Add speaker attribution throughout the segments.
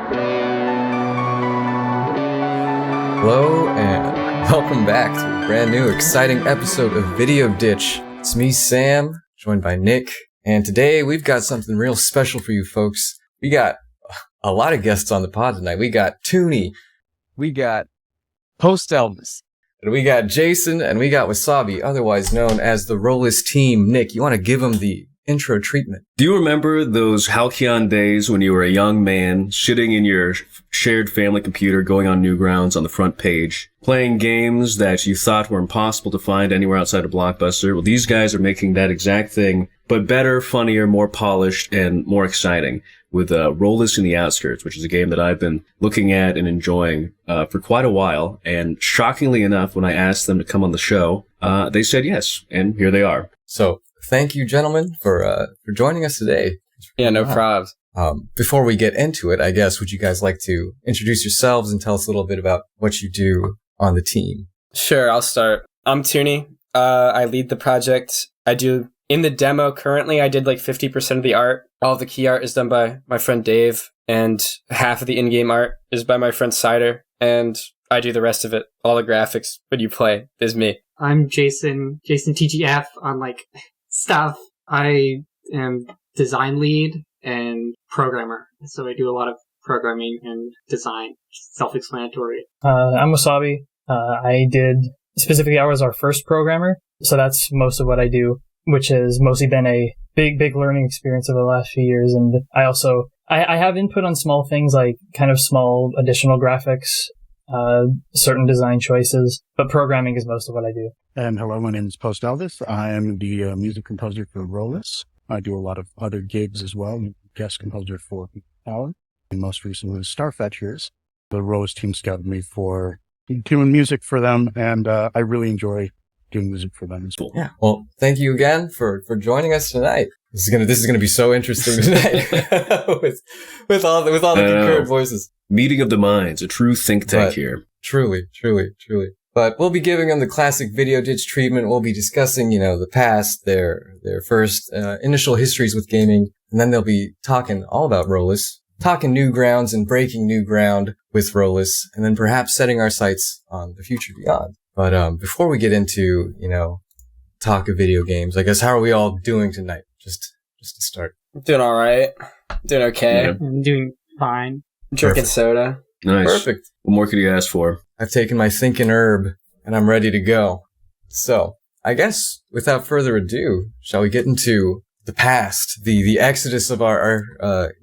Speaker 1: Hello and welcome back to a brand new exciting episode of Video Ditch. It's me, Sam, joined by Nick, and today we've got something real special for you folks. We got a lot of guests on the pod tonight. We got Toonie, we got Post Elvis, and we got Jason, and we got Wasabi, otherwise known as the Rolus team. Nick, you want to give them the intro treatment?
Speaker 2: Do you remember those halcyon days when you were a young man, sitting in your shared family computer, going on Newgrounds on the front page, playing games that you thought were impossible to find anywhere outside of Blockbuster? Well, these guys are making that exact thing, but better, funnier, more polished, and more exciting with Rolus in the Outskirts, which is a game that I've been looking at and enjoying for quite a while. And shockingly enough, when I asked them to come on the show, they said yes, and here they are.
Speaker 1: So, thank you, gentlemen, for joining us today.
Speaker 3: Yeah, no probs.
Speaker 1: Before we get into it, I guess, would you guys like to introduce yourselves and tell us a little bit about what you do on the team?
Speaker 3: Sure, I'll start. I'm Toonie. I lead the project. I do, in the demo currently, I did like 50% of the art. All of the key art is done by my friend Dave, and half of the in-game art is by my friend Cider, and I do the rest of it. All the graphics when you play is me.
Speaker 4: I'm Jason TGF on like stuff. I am design lead and programmer, so I do a lot of programming and design. Self-explanatory.
Speaker 5: I'm Wasabi. I was our first programmer, so that's most of what I do, which has mostly been a big learning experience over the last few years. And I also I have input on small things like kind of small additional graphics, certain design choices, but programming is most of what I do.
Speaker 6: And hello, my name is Post Elvis. I am the music composer for Rolus. I do a lot of other gigs as well. Guest composer for Power. And most recently was Starfetchers. The Rolus team scouted me for doing music for them, and I really enjoy doing music for them as well.
Speaker 1: Yeah. Well, thank you again for joining us tonight. This is gonna be so interesting tonight with all the concurrent voices.
Speaker 2: Meeting of the minds, a true think tank here.
Speaker 1: Truly. But we'll be giving them the classic video ditch treatment. We'll be discussing, the past, their first initial histories with gaming, and then they'll be talking all about Rolus, talking new grounds and breaking new ground with Rolus, and then perhaps setting our sights on the future beyond. But before we get into, talk of video games, I guess, how are we all doing tonight? Just to start.
Speaker 3: Doing all right. Doing okay.
Speaker 2: Yeah.
Speaker 4: I'm doing fine.
Speaker 3: Drinking soda.
Speaker 2: Nice.
Speaker 1: Perfect.
Speaker 2: What more could you ask for?
Speaker 1: I've taken my thinking herb, and I'm ready to go. So, I guess, without further ado, shall we get into the past, the exodus of our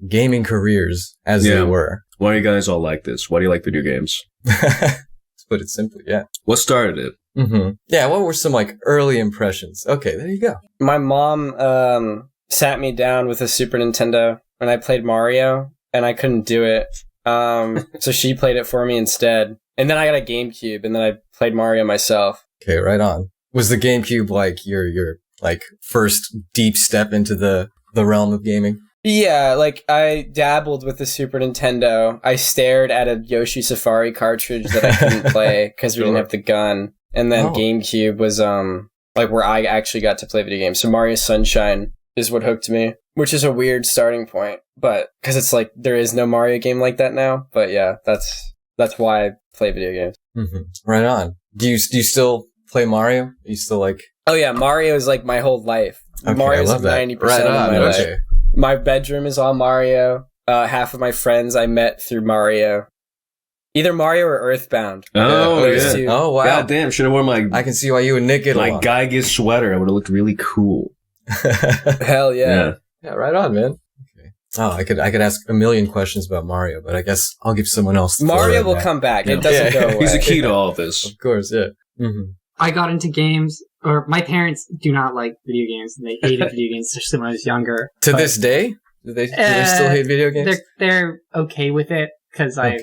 Speaker 1: gaming careers, as they were?
Speaker 2: Why are you guys all like this? Why do you like video games?
Speaker 1: Let's put it simply, yeah.
Speaker 2: What started it?
Speaker 1: Mm-hmm. Yeah, what were some, early impressions? Okay, there you go.
Speaker 3: My mom sat me down with a Super Nintendo when I played Mario, and I couldn't do it. So she played it for me instead. And then I got a GameCube, and then I played Mario myself.
Speaker 1: Okay, right on. Was the GameCube your first deep step into the realm of gaming?
Speaker 3: Yeah, I dabbled with the Super Nintendo. I stared at a Yoshi Safari cartridge that I couldn't play because we didn't have the gun. And then GameCube was where I actually got to play video games. So Mario Sunshine is what hooked me, which is a weird starting point, but because it's there is no Mario game like that now. But yeah, that's why I play video games.
Speaker 1: Mm-hmm. Right on. Do you still play Mario? Are you still
Speaker 3: Oh yeah, Mario is my whole life.
Speaker 1: Okay,
Speaker 3: Mario's
Speaker 1: 90%
Speaker 3: of my life.
Speaker 1: Okay.
Speaker 3: My bedroom is all Mario. Half of my friends I met through Mario. Either Mario or Earthbound.
Speaker 2: Oh, yeah.
Speaker 1: Oh, wow.
Speaker 2: God damn, should have worn my
Speaker 1: I can see why you and Nick get along.
Speaker 2: Geiger sweater. I would have looked really cool.
Speaker 3: Hell yeah.
Speaker 1: Yeah, right on, man. Okay. Oh, I could ask a million questions about Mario, but I guess I'll give someone else the
Speaker 3: Mario
Speaker 1: floor
Speaker 3: will come back. It doesn't go away.
Speaker 2: He's the key to all of this.
Speaker 1: Of course, yeah. Mm-hmm.
Speaker 4: I got into games, or my parents do not like video games, and they hated video games, especially when I was younger.
Speaker 1: To this day? Do they still hate video games?
Speaker 4: They're okay with it, because I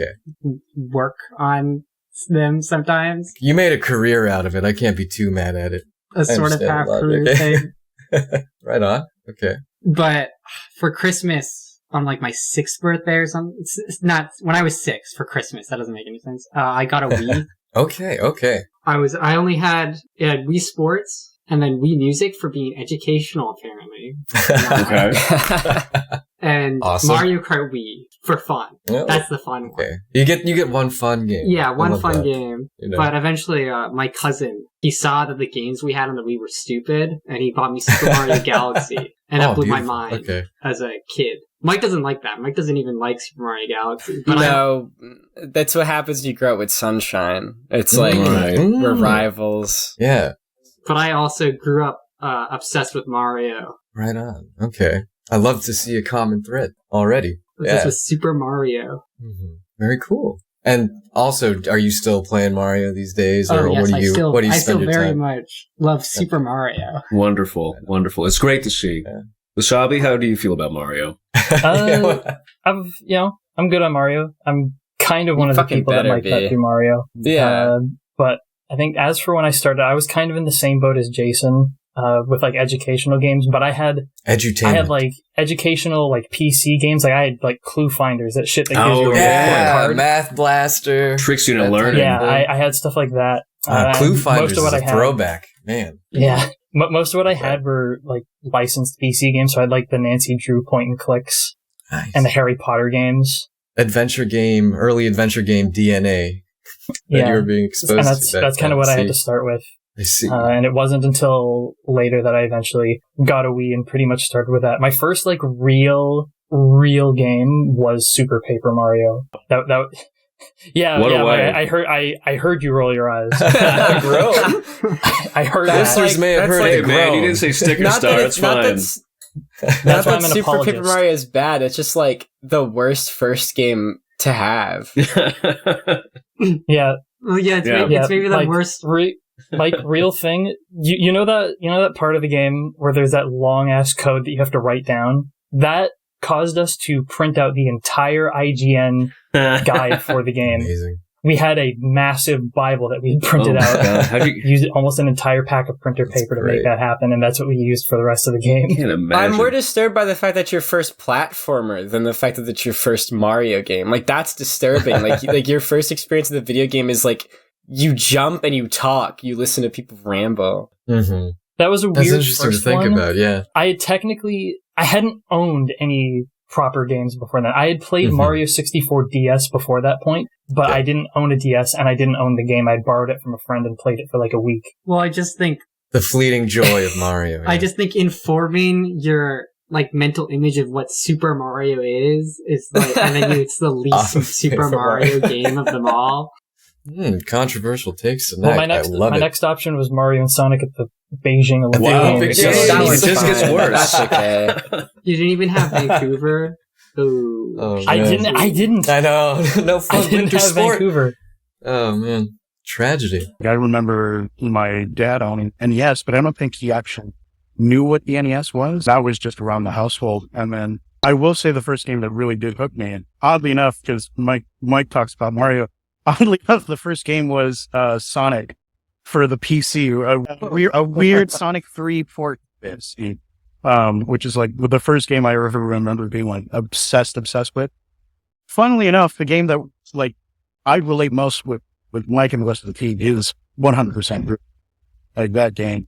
Speaker 4: work on them sometimes.
Speaker 1: You made a career out of it. I can't be too mad at it.
Speaker 4: A sort of half career thing.
Speaker 1: Right on. Okay.
Speaker 4: But for Christmas, on my 6th birthday or something, it's not when I was 6 for Christmas. That doesn't make any sense. I got a Wii.
Speaker 1: Okay.
Speaker 4: I only had Wii Sports and then Wii Music for being educational, apparently.
Speaker 2: Okay.
Speaker 4: And
Speaker 1: Awesome.
Speaker 4: Mario Kart Wii for fun.
Speaker 1: Yeah.
Speaker 4: That's the fun one.
Speaker 1: Okay. You get one fun game.
Speaker 4: Yeah,
Speaker 1: I
Speaker 4: one
Speaker 1: love
Speaker 4: fun
Speaker 1: that.
Speaker 4: game.
Speaker 1: You know?
Speaker 4: But eventually, my cousin, he saw that the games we had on the Wii were stupid, and he bought me Super Mario Galaxy. And that blew my
Speaker 1: beautiful.
Speaker 4: mind
Speaker 1: Okay.
Speaker 4: as a kid. Mike doesn't like that. Mike doesn't even like Super Mario Galaxy. But
Speaker 3: No, that's what happens when you grow up with Sunshine. It's like
Speaker 2: Right.
Speaker 3: we're rivals.
Speaker 1: Yeah.
Speaker 4: But I also grew up obsessed with Mario.
Speaker 1: Right on. Okay. I love to see a common thread already.
Speaker 4: Obsessed with Super Mario.
Speaker 1: Mm-hmm. Very cool. And also, are you still playing Mario these days, or
Speaker 4: Oh, yes,
Speaker 1: what do you
Speaker 4: I
Speaker 1: spend
Speaker 4: still
Speaker 1: your
Speaker 4: very
Speaker 1: time?
Speaker 4: much love Super Mario.
Speaker 2: Wonderful. Wonderful. It's great to see.
Speaker 1: Yeah.
Speaker 2: Wasabi, how do you feel about Mario?
Speaker 5: I'm good on Mario. I'm kind of one of the
Speaker 3: fucking
Speaker 5: people that
Speaker 3: better
Speaker 5: might
Speaker 3: be.
Speaker 5: cut through Mario.
Speaker 3: Yeah.
Speaker 5: But I think as for when I started, I was kind of in the same boat as Jason with like educational games. But I had like educational like PC games. Like I had like Clue Finders, that shit that gives you a report card.
Speaker 1: Math Blaster.
Speaker 2: Tricks you into
Speaker 1: That
Speaker 2: learning.
Speaker 1: type of
Speaker 5: Yeah,
Speaker 1: thing.
Speaker 5: I had stuff like that.
Speaker 1: Clue
Speaker 5: and
Speaker 1: Finders
Speaker 5: most of what
Speaker 1: is
Speaker 5: I
Speaker 1: a
Speaker 5: had,
Speaker 1: throwback, man.
Speaker 5: Yeah, most of what I had were like licensed PC games. So I had like the Nancy Drew point and clicks
Speaker 1: Nice.
Speaker 5: and the Harry Potter games.
Speaker 1: Early adventure game DNA that you were being exposed
Speaker 5: And
Speaker 1: to.
Speaker 5: that's kind of what I had to start with.
Speaker 1: I see.
Speaker 5: And it wasn't until later that I eventually got a Wii and pretty much started with that. My first like real game was Super Paper Mario. Yeah,
Speaker 2: What a way.
Speaker 5: I heard you roll your eyes.
Speaker 3: Bro.
Speaker 5: I heard
Speaker 3: That's
Speaker 5: that.
Speaker 1: Listeners may have
Speaker 3: that's
Speaker 1: heard
Speaker 3: like-
Speaker 2: Hey,
Speaker 1: it
Speaker 2: man,
Speaker 1: groan.
Speaker 2: you didn't say sticker
Speaker 3: Not
Speaker 2: star.
Speaker 3: that
Speaker 2: It's
Speaker 3: not
Speaker 2: fine.
Speaker 3: that's
Speaker 5: That's
Speaker 3: not
Speaker 5: why I'm
Speaker 3: that
Speaker 5: an
Speaker 3: Super
Speaker 5: apologist.
Speaker 3: Paper Mario is bad. It's just like the worst first game to have.
Speaker 5: Yeah,
Speaker 4: Well, yeah, it's
Speaker 2: Yeah.
Speaker 4: maybe the
Speaker 5: like,
Speaker 4: worst.
Speaker 5: like real thing. You know that part of the game where there's that long ass code that you have to write down. That caused us to print out the entire IGN guide for the game.
Speaker 1: Amazing.
Speaker 5: We had a massive Bible that we had printed out.
Speaker 2: How do you
Speaker 5: Used almost an entire pack of printer
Speaker 1: That's
Speaker 5: paper to
Speaker 1: great.
Speaker 5: make that happen, and that's what we used for the rest of the game.
Speaker 2: can't imagine?
Speaker 3: I'm more disturbed by the fact that your first platformer than the fact that it's your first Mario game. Like that's disturbing. like your first experience of the video game is like you jump and you talk, you listen to people ramble.
Speaker 1: Mm-hmm.
Speaker 5: That was a
Speaker 1: That's
Speaker 5: weird
Speaker 1: interesting to
Speaker 5: first
Speaker 1: think
Speaker 5: one.
Speaker 1: about, yeah.
Speaker 5: I hadn't owned any proper games before that. I had played
Speaker 1: Mhm.
Speaker 5: Mario 64 DS before that point, but
Speaker 1: Yeah.
Speaker 5: I didn't own a DS and I didn't own the game. I'd borrowed it from a friend and played it for like a week.
Speaker 4: Well, I just think
Speaker 1: The fleeting joy of Mario.
Speaker 4: I
Speaker 1: yeah.
Speaker 4: just think informing your like mental image of what Super Mario is like, and then it's the least
Speaker 1: Awesome.
Speaker 4: Super
Speaker 1: Super
Speaker 4: Mario
Speaker 1: Mario.
Speaker 4: game of them all.
Speaker 1: Controversial takes
Speaker 5: Well,
Speaker 1: tonight. I love
Speaker 5: my
Speaker 1: it.
Speaker 5: next option was Mario and Sonic at the Beijing Olympic
Speaker 2: Wow.
Speaker 5: Games.
Speaker 1: It just-
Speaker 3: That
Speaker 1: it
Speaker 3: one's
Speaker 2: just gets
Speaker 3: fine.
Speaker 2: worse.
Speaker 3: That's okay.
Speaker 4: You didn't even have Vancouver. Ooh.
Speaker 1: Oh,
Speaker 5: I
Speaker 1: man.
Speaker 5: didn't.
Speaker 1: I know. No
Speaker 5: I
Speaker 1: fun
Speaker 5: didn't
Speaker 1: winter
Speaker 5: have
Speaker 1: sport.
Speaker 5: Vancouver.
Speaker 1: Oh, man. Tragedy.
Speaker 6: I remember my dad owning NES, but I don't think he actually knew what the NES was. That was just around the household. And then I will say the first game that really did hook me, and oddly enough, because Mike talks about Mario, oddly enough, the first game was Sonic for the PC, a weird Sonic 3 port, which is like the first game I ever remember being like obsessed with. Funnily enough, the game that like I relate most with Mike and the rest of the team is 100% like that game.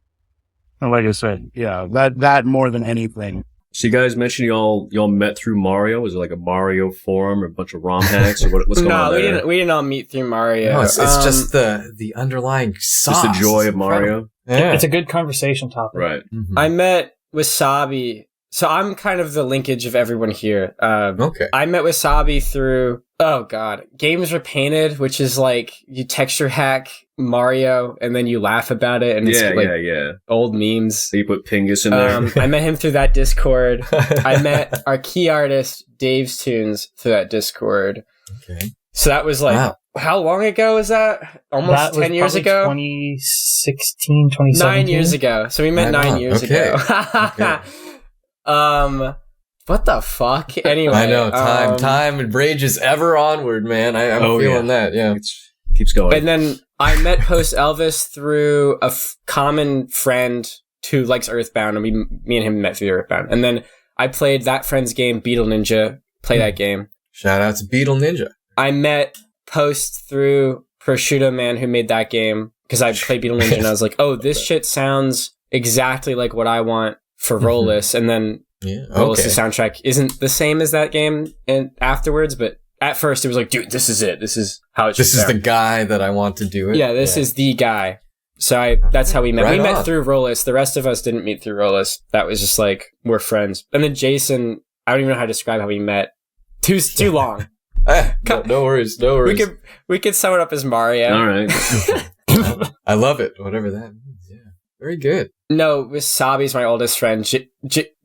Speaker 6: And like I said, yeah, that more than anything.
Speaker 2: So you guys mentioned y'all met through Mario. Was it like a Mario forum or a bunch of ROM hacks or what's going on
Speaker 3: No,
Speaker 2: there?
Speaker 3: we didn't all meet through Mario.
Speaker 1: No, it's just the underlying sauce.
Speaker 2: Just the joy
Speaker 1: It's
Speaker 2: of Mario.
Speaker 1: incredible. Yeah.
Speaker 5: It's a good conversation topic.
Speaker 2: Right.
Speaker 1: Mhm.
Speaker 3: I met Wasabi. So I'm kind of the linkage of everyone here.
Speaker 1: Okay.
Speaker 3: I met Wasabi through, oh god, Games Were Painted, which is like you texture hack Mario and then you laugh about it and it's like
Speaker 2: Yeah.
Speaker 3: old memes.
Speaker 2: So you put Pingus in there.
Speaker 3: I met him through that Discord. I met our key artist, Dave's Tunes, through that Discord.
Speaker 1: Okay.
Speaker 3: So that was like,
Speaker 1: Wow.
Speaker 3: how long ago was that? Almost
Speaker 5: That was
Speaker 3: 10 years
Speaker 5: probably
Speaker 3: ago?
Speaker 5: 2016, 2017.
Speaker 3: 9 years ago. So we met
Speaker 1: Right
Speaker 3: 9
Speaker 1: on.
Speaker 3: years
Speaker 1: Okay.
Speaker 3: ago. What the fuck? Anyway.
Speaker 1: I know. Time and rages ever onward, man. I'm feeling that. Yeah.
Speaker 2: Keeps going.
Speaker 3: And then I met Post Elvis through a common friend who likes Earthbound, and me and him met through Earthbound. And then I played that friend's game, Beetle Ninja. Play that game.
Speaker 1: Shout out to Beetle Ninja.
Speaker 3: I met Post through Prosciutto Man, who made that game, because I played Beetle Ninja, and I was like, oh, this shit sounds exactly like what I want for Rolus, and then Rolus' soundtrack isn't the same as that game and afterwards, but at first it was like, dude, this is it. This is how it should
Speaker 1: This is the guy that I want to do it.
Speaker 3: Yeah, this is the guy. So that's how we met.
Speaker 1: Right
Speaker 3: We met
Speaker 1: on.
Speaker 3: through Rolus. The rest of us didn't meet through Rolus. That was just like, we're friends. And then Jason, I don't even know how to describe how we met. Too long.
Speaker 1: No worries. No worries.
Speaker 3: We could sum it up as Mario.
Speaker 2: All right.
Speaker 1: I love it. Whatever that means. Yeah. Very good.
Speaker 3: No, Wasabi's my oldest friend.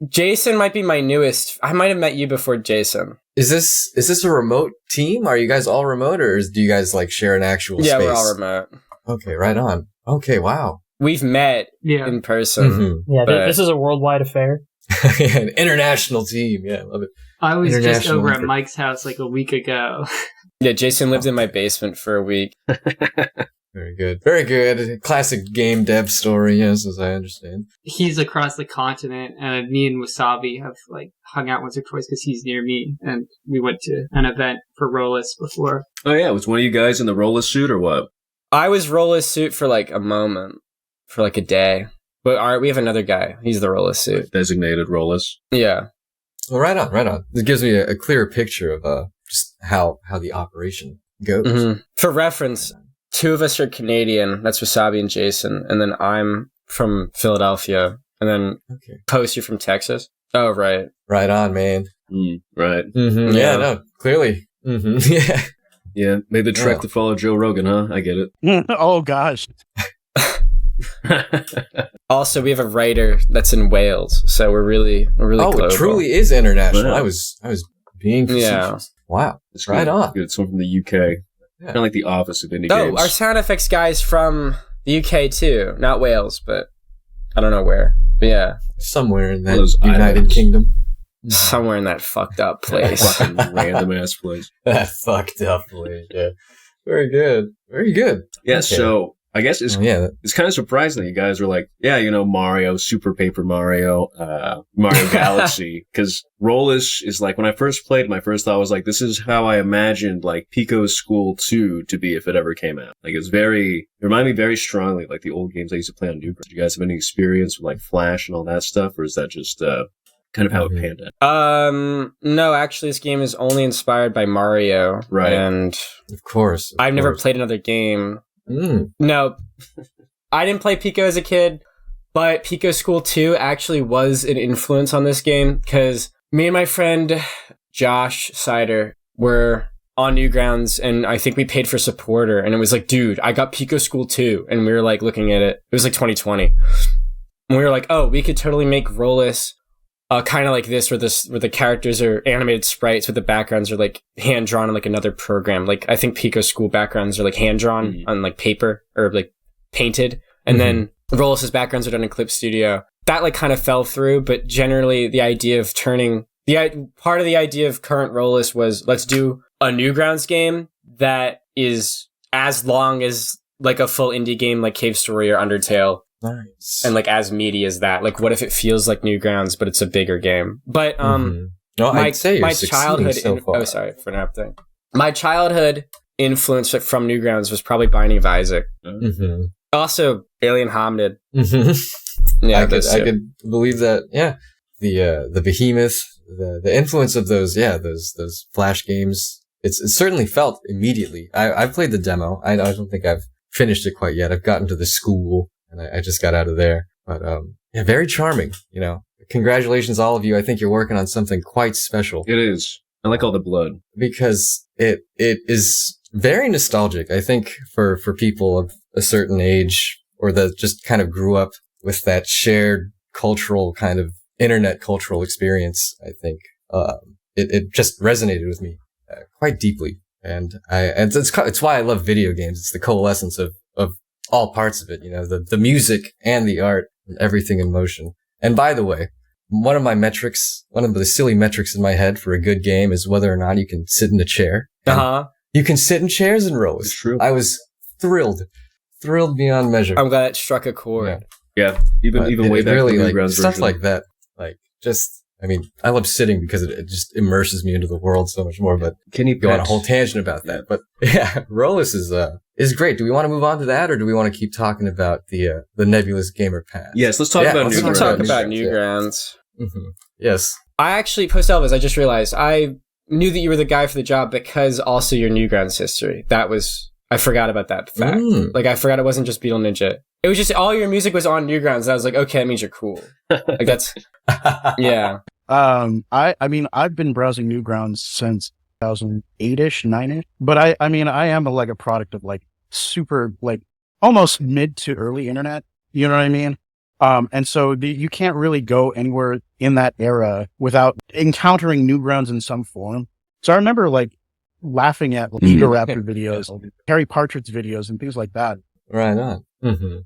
Speaker 3: Jason might be my newest. I might have met you before Jason.
Speaker 1: Is this a remote team? Are you guys all remote, or do you guys like share an actual space?
Speaker 3: Yeah, we're all remote.
Speaker 1: Okay, right on. Okay, wow.
Speaker 3: We've met in person.
Speaker 1: Mm-hmm.
Speaker 5: Yeah, this is a worldwide affair.
Speaker 1: Yeah, an international team. Yeah, I love it.
Speaker 4: I was just
Speaker 1: International
Speaker 4: over at
Speaker 1: effort.
Speaker 4: Mike's house like a week ago.
Speaker 3: Yeah, Jason lived in my basement for a week.
Speaker 1: Very good. Very good. Classic game dev story, yes, as I understand.
Speaker 4: He's across the continent, and me and Wasabi have like hung out once or twice because he's near me, and we went to an event for Rolus before.
Speaker 2: Oh yeah, was one of you guys in the Rolus suit or what?
Speaker 3: I was Rolus suit for like a moment, for like a day. But we have another guy. He's the Rolus suit.
Speaker 2: Designated Rolus.
Speaker 3: Yeah.
Speaker 1: Well, right on, right on. It gives me a clearer picture of just how the operation goes.
Speaker 3: Mm-hmm. For reference, 2 of us are Canadian. That's Wasabi and Jason. And then I'm from Philadelphia. And then Post, you're from Texas? Oh, right.
Speaker 1: Right on, man.
Speaker 2: Right.
Speaker 1: Mm-hmm. Yeah, no, clearly. Mm-hmm. Yeah.
Speaker 2: Yeah, made the trek to follow Joe Rogan, huh? I get it.
Speaker 6: Oh, gosh.
Speaker 3: Also, we have a writer that's in Wales, so we're really global.
Speaker 1: It truly is international.
Speaker 2: Wow.
Speaker 1: I was being facetious.
Speaker 3: Yeah.
Speaker 1: Wow.
Speaker 2: It's
Speaker 1: right
Speaker 2: good.
Speaker 1: on.
Speaker 2: Good. Someone from the UK. Kind of like the office of indie
Speaker 3: Oh,
Speaker 2: games.
Speaker 3: our sound effects guy's from the UK too. Not Wales, but I don't know where. But yeah.
Speaker 1: Somewhere in that
Speaker 2: Those
Speaker 1: United
Speaker 2: islands.
Speaker 1: Kingdom.
Speaker 3: Somewhere in that fucked up place.
Speaker 2: Fucking random ass place.
Speaker 1: That fucked up place. Yeah. Very good. Very good.
Speaker 2: Yeah,
Speaker 1: Okay.
Speaker 2: so I guess it's
Speaker 1: Yeah.
Speaker 2: it's kind of surprising that you guys were like, yeah, you know, Mario, Super Paper Mario, Mario Galaxy. Because Rolus is like, when I first played, my first thought was like, this is how I imagined like Pico's School 2 to be if it ever came out. Like, it reminded me very strongly of like the old games I used to play on Newgrounds. Did you guys have any experience with like Flash and all that stuff? Or is that just kind of how it panned out?
Speaker 3: No, actually, this game is only inspired by Mario.
Speaker 2: Right.
Speaker 3: And
Speaker 1: Of course.
Speaker 3: I've never played another game.
Speaker 1: Mm.
Speaker 3: No, I didn't play Pico as a kid, but Pico School 2 actually was an influence on this game because me and my friend Josh Sider were on Newgrounds, and I think we paid for supporter, and it was like, dude, I got Pico School 2, and we were like looking at it. It was like 2020. And we were like, oh, we could totally make Rolus kind of like this, where the characters are animated sprites, with the backgrounds are like hand drawn on like another program. Like I think Pico School backgrounds are like hand drawn on like paper or like painted, and then Rolus's backgrounds are done in Clip Studio. That like kind of fell through, but generally the idea of part of the idea of current Rolus was, let's do a Newgrounds game that is as long as like a full indie game like Cave Story or Undertale.
Speaker 1: Nice.
Speaker 3: And like as meaty as that. Like what if it feels like Newgrounds, but it's a bigger game? But
Speaker 1: No, I'd say you're succeeding so far.
Speaker 3: oh, sorry for interrupting. My childhood influence from Newgrounds was probably Binding of Isaac.
Speaker 1: Mm-hmm.
Speaker 3: Also, Alien Hominid.
Speaker 1: Mm-hmm.
Speaker 3: Yeah,
Speaker 1: I could believe that. Yeah, the behemoth, the influence of those Flash games. It's certainly felt immediately. I've played the demo. I don't think I've finished it quite yet. I've gotten to the school, and I just got out of there. But yeah, very charming. You know, congratulations, all of you. I think you're working on something quite special.
Speaker 2: It is. I like all the blood.
Speaker 1: Because it is very nostalgic. I think for people of a certain age, or that just kind of grew up with that shared cultural kind of internet cultural experience, I think it just resonated with me quite deeply. And it's why I love video games. It's the coalescence of all parts of it, you know, the music and the art and everything in motion. And by the way, one of the silly metrics in my head for a good game is whether or not you can sit in a chair. You can sit in chairs in Rolus.
Speaker 2: It's true.
Speaker 1: I was thrilled beyond measure.
Speaker 3: I'm glad it struck a chord.
Speaker 2: Yeah, even way back
Speaker 1: really,
Speaker 2: in the
Speaker 1: like,
Speaker 2: Newgrounds
Speaker 1: stuff
Speaker 2: version.
Speaker 1: like that. Like, just, I mean, I love sitting because it just immerses me into the world so much more. But
Speaker 2: Can you
Speaker 1: go on a whole tangent about that? But yeah, Rolus is is great. Do we want to move on to that, or do we want to keep talking about the Nebulous Gamer Pass?
Speaker 2: Yes, let's talk about
Speaker 3: We can
Speaker 2: Newgrounds.
Speaker 3: talk about Newgrounds.
Speaker 1: Yeah. Mm-hmm. Yes.
Speaker 3: I actually, Post Elvis, I just realized I knew that you were the guy for the job because also your Newgrounds history. I forgot about that fact. Like, I forgot it wasn't just Beetle Ninja. It was just all your music was on Newgrounds. And I was like, okay, that means you're cool. Like, that's, yeah.
Speaker 6: I mean, I've been browsing Newgrounds since 2008-ish, 9-ish. But I am a product of super, almost mid to early internet. You know what I mean? And so you can't really go anywhere in that era without encountering Newgrounds in some form. So I remember laughing at Ego Raptor videos, Harry Partridge videos, and things like that.
Speaker 1: Right on. Mm-hmm.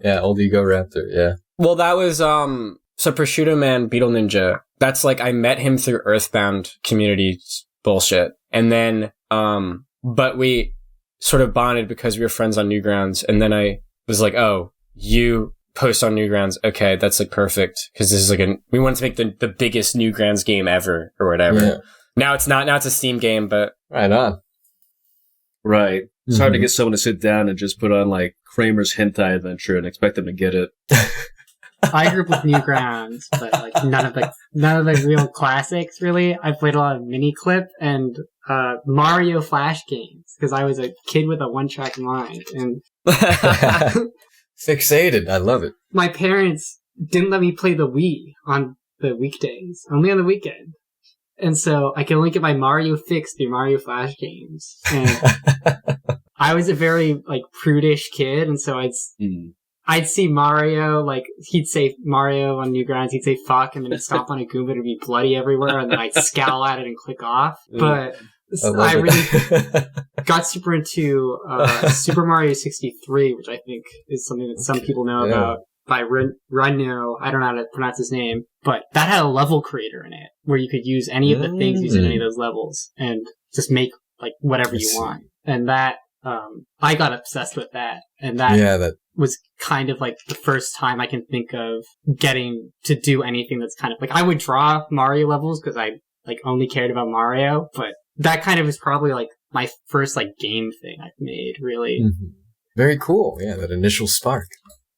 Speaker 1: Yeah, old Ego Raptor. Yeah.
Speaker 3: Well, that was so Prosciutto Man Beetle Ninja. That's I met him through Earthbound community bullshit, and then but we sort of bonded because we were friends on Newgrounds, and then I was like, oh, you post on Newgrounds, okay, that's perfect because this is we wanted to make the biggest Newgrounds game ever or whatever. Yeah. Now it's not. Now it's a Steam game, but
Speaker 1: right on.
Speaker 2: Right. It's hard to get someone to sit down and just put on Kramer's Hentai Adventure and expect them to get it.
Speaker 4: I grew up with Newgrounds, but none of the real classics. Really, I played a lot of Mini Clip and Mario Flash games because I was a kid with a one-track mind and
Speaker 1: fixated. I love it.
Speaker 4: My parents didn't let me play the Wii on the weekdays, only on the weekend. And so I could only get my Mario fix through Mario Flash games. And I was a very prudish kid, and so I'd see Mario, he'd say Mario on Newgrounds, he'd say fuck, and then he'd stomp on a Goomba, it'd be bloody everywhere, and then I'd scowl at it and click off. But I really got super into Super Mario 63, which I think is something that some people know about. By Runno, I don't know how to pronounce his name, but that had a level creator in it where you could use any of the things used in any of those levels and just make whatever you want. And that I got obsessed with that, and that was kind of the first time I can think of getting to do anything that's kind of I would draw Mario levels because I only cared about Mario, but that kind of is probably my first game thing I've made, really.
Speaker 1: Mm-hmm. Very cool. Yeah, that initial spark.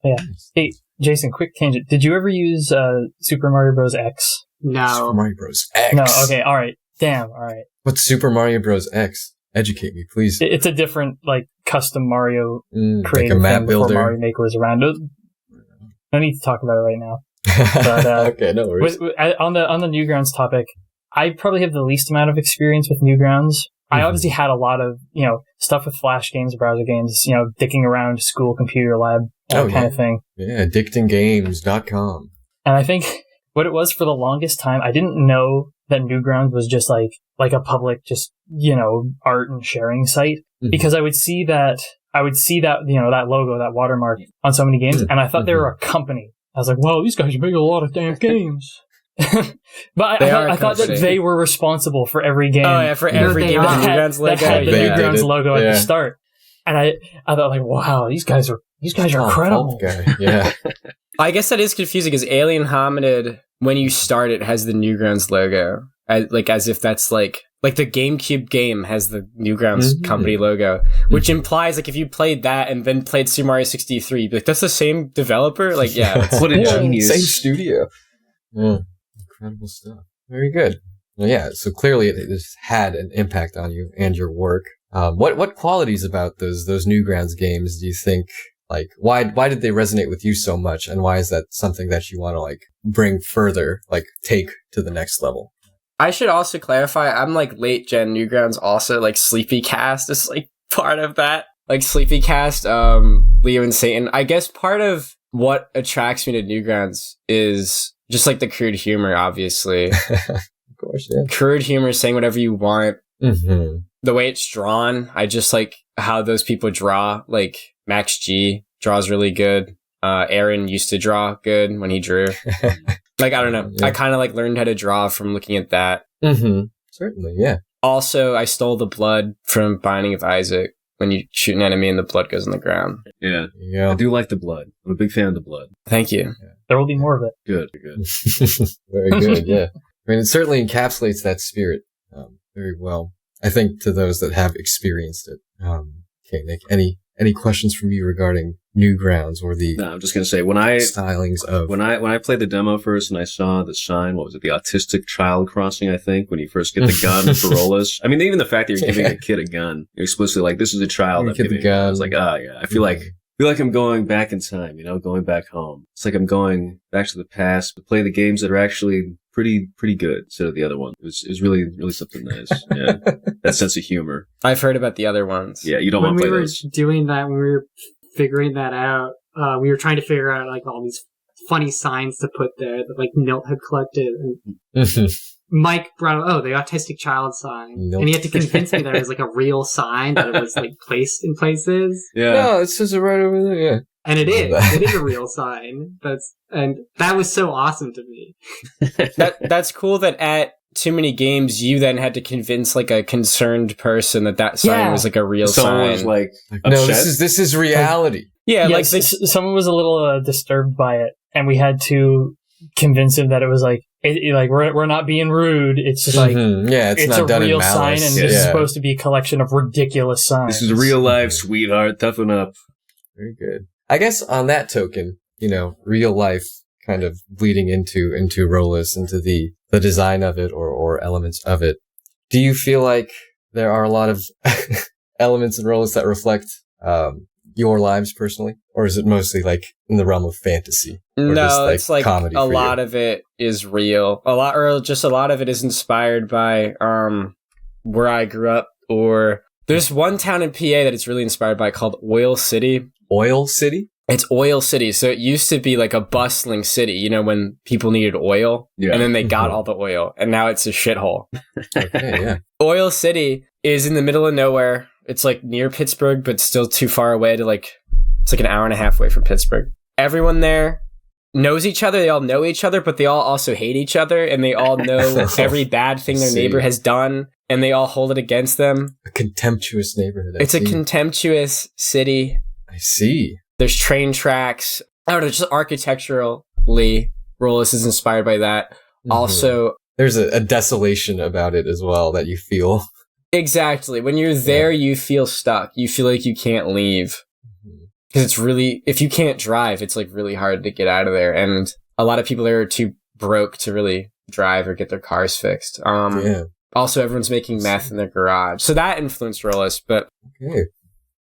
Speaker 5: Yeah. Hey, Jason, quick tangent. Did you ever use Super Mario Bros. X?
Speaker 4: No.
Speaker 1: Super Mario Bros. X?
Speaker 5: No, okay, alright. Damn, alright.
Speaker 1: What's Super Mario Bros. X? Educate me, please.
Speaker 5: It's a different, custom Mario creator
Speaker 1: a map
Speaker 5: thing
Speaker 1: builder.
Speaker 5: before Mario Maker was around. No need to talk about it right now. But,
Speaker 1: okay, no worries.
Speaker 5: On the Newgrounds topic, I probably have the least amount of experience with Newgrounds. I obviously had a lot of, stuff with Flash games, browser games, dicking around school computer lab, kind of thing.
Speaker 1: Yeah, addictinggames.com.
Speaker 5: And I think what it was for the longest time, I didn't know that Newgrounds was just a public, just, art and sharing site. Mm-hmm. Because I would see that, that logo, that watermark on so many games, and I thought they were a company. I was like, well, these guys are making a lot of damn games. But I thought that they were responsible for every game.
Speaker 3: Oh yeah, for every game that Newgrounds logo.
Speaker 5: That had the Newgrounds logo at the start. And I thought wow, these guys are incredible.
Speaker 1: Yeah.
Speaker 3: I guess that is confusing because Alien Hominid, when you start it, has the Newgrounds logo. As if that's the GameCube game has the Newgrounds company logo, which implies if you played that and then played Super Mario 63, that's the same developer. That's
Speaker 2: what a genius.
Speaker 1: Same studio. Yeah. Incredible stuff. Very good. Well, yeah, so clearly it has had an impact on you and your work. What qualities about those Newgrounds games do you think, why did they resonate with you so much, and why is that something that you want to bring further, take to the next level?
Speaker 3: I should also clarify, I'm late gen Newgrounds also, Sleepycast is part of that. Sleepycast, Leo and Satan. I guess part of what attracts me to Newgrounds is just the crude humor, obviously.
Speaker 1: Of course, yeah.
Speaker 3: Crude humor, saying whatever you want.
Speaker 1: Mm-hmm.
Speaker 3: The way it's drawn, I just like how those people draw. Max G draws really good. Aaron used to draw good when he drew. I don't know. Yeah. I kind of learned how to draw from looking at that.
Speaker 1: Mm-hmm. Certainly, yeah.
Speaker 3: Also, I stole the blood from Binding of Isaac. When you shoot an enemy and the blood goes on the ground.
Speaker 2: Yeah. I do like the blood. I'm a big fan of the blood.
Speaker 3: Thank you.
Speaker 1: Yeah.
Speaker 5: There will be more of it.
Speaker 2: Good.
Speaker 1: Very good, yeah. It certainly encapsulates that spirit very well. I think to those that have experienced it. Okay, Nick, any questions from you regarding Newgrounds or the
Speaker 2: No, I'm just gonna say when I played the demo first and I saw the sign, what was it, the autistic child crossing, I think, when you first get the gun for Rolus. I mean, even the fact that you're giving a kid a gun, you're explicitly like, this is a child I'm giving a gun. I was like, yeah, I feel like I'm going back in time, going back home. It's like I'm going back to the past to play the games that are actually pretty good instead of the other one. It was really, really something nice. Yeah. That sense of humor.
Speaker 3: I've heard about the other ones.
Speaker 2: Yeah, you don't want to play those.
Speaker 4: When we were doing that, when we were figuring that out, we were trying to figure out like all these funny signs to put there that like Milt had collected. And Mike brought up, the autistic child sign. Nope. And he had to convince me that it was like a real sign, that it was like placed in places.
Speaker 1: Yeah. No, it says it right over there, yeah.
Speaker 4: And it is. It is a real sign. And that was so awesome to me.
Speaker 3: That's cool that at too many games you then had to convince like a concerned person that sign was like a real
Speaker 2: Someone
Speaker 3: sign.
Speaker 2: Was like,
Speaker 1: no, this is reality.
Speaker 3: Like
Speaker 5: someone was a little disturbed by it, and we had to convince him that it was like we're not being rude. It's just like
Speaker 1: it's not
Speaker 5: a
Speaker 1: done
Speaker 5: real
Speaker 1: in malice.
Speaker 5: sign, and this is supposed to be a collection of ridiculous signs.
Speaker 2: This is real life, sweetheart. Toughen up.
Speaker 1: Very good. I guess on that token, real life kind of bleeding into Rolus, into the design of it or elements of it. Do you feel like there are a lot of elements in Rolus that reflect your lives personally? Or is it mostly like in the realm of fantasy?
Speaker 3: No,
Speaker 1: just,
Speaker 3: it's like
Speaker 1: comedy
Speaker 3: a lot of it is real. A lot of it is inspired by where I grew up, or there's one town in PA that it's really inspired by called Oil City.
Speaker 1: Oil City?
Speaker 3: It's Oil City. So it used to be like a bustling city, when people needed oil. Yeah. And then they got all the oil. And now it's a shithole.
Speaker 1: Okay, yeah.
Speaker 3: Oil City is in the middle of nowhere. It's like near Pittsburgh, but still too far away to it's like an hour and a half away from Pittsburgh. Everyone there knows each other. They all know each other, but they all also hate each other. And they all know every bad thing their neighbor has done. And they all hold it against them.
Speaker 1: A contemptuous neighborhood.
Speaker 3: It's a contemptuous city.
Speaker 1: I see.
Speaker 3: There's train tracks. I don't know, just architecturally, Rolus is inspired by that. Mm-hmm. Also,
Speaker 1: there's a desolation about it as well that you feel.
Speaker 3: Exactly. When you're there, you feel stuck. You feel like you can't leave. Because it's really, if you can't drive, it's like really hard to get out of there. And a lot of people there are too broke to really drive or get their cars fixed. Also, everyone's making meth in their garage. So that influenced Rolus, but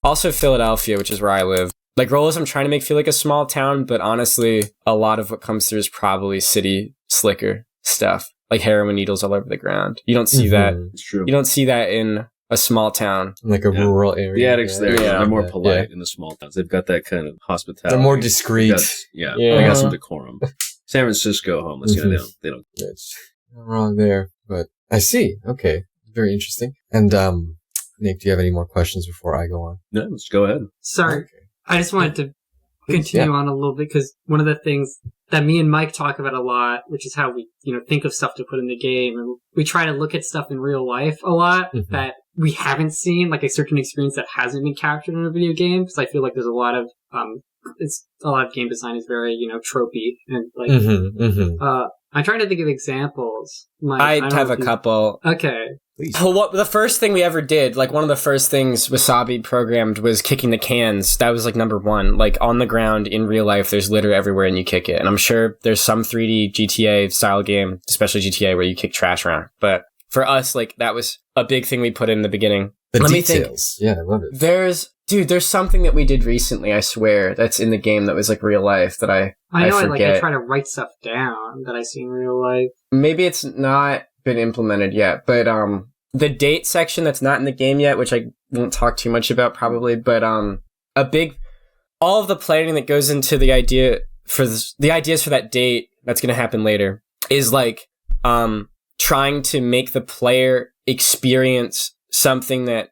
Speaker 3: also Philadelphia, which is where I live. Like Rolus, I'm trying to feel like a small town, but honestly, a lot of what comes through is probably city slicker stuff, like heroin needles all over the ground. You don't see that.
Speaker 2: It's true.
Speaker 3: You don't see that in a small town.
Speaker 1: Like a rural area.
Speaker 2: The addicts there, they're more polite in the small towns. They've got that kind of hospitality.
Speaker 1: They're more discreet.
Speaker 2: They got some decorum. San Francisco homeless, they don't.
Speaker 1: It's not wrong there, but I see. Okay. Very interesting. And, Nick, do you have any more questions before I go on?
Speaker 2: No, let's go ahead.
Speaker 4: Sorry. Okay. I just wanted to continue on a little bit, because one of the things that me and Mike talk about a lot, which is how we, think of stuff to put in the game, and we try to look at stuff in real life a lot that we haven't seen, like a certain experience that hasn't been captured in a video game. Because I feel like there's a lot of game design is very, tropey and like. I'm trying to think of examples.
Speaker 3: I have a couple.
Speaker 4: Okay.
Speaker 1: Please.
Speaker 3: Well, the first thing we ever did, like one of the first things Wasabi programmed was kicking the cans. That was like number one. Like on the ground in real life, there's litter everywhere and you kick it. And I'm sure there's some 3D GTA style game, especially GTA, where you kick trash around. But for us, like that was a big thing we put in the beginning.
Speaker 1: Let me think. Yeah, I love it.
Speaker 3: There's something that we did recently, I swear, that's in the game that was like real life that I forget.
Speaker 4: I try to write stuff down that I see in real life.
Speaker 3: Maybe it's not been implemented yet, but the date section that's not in the game yet, which I won't talk too much about probably, but all of the planning that goes into the ideas for that date that's going to happen later is like trying to make the player experience something that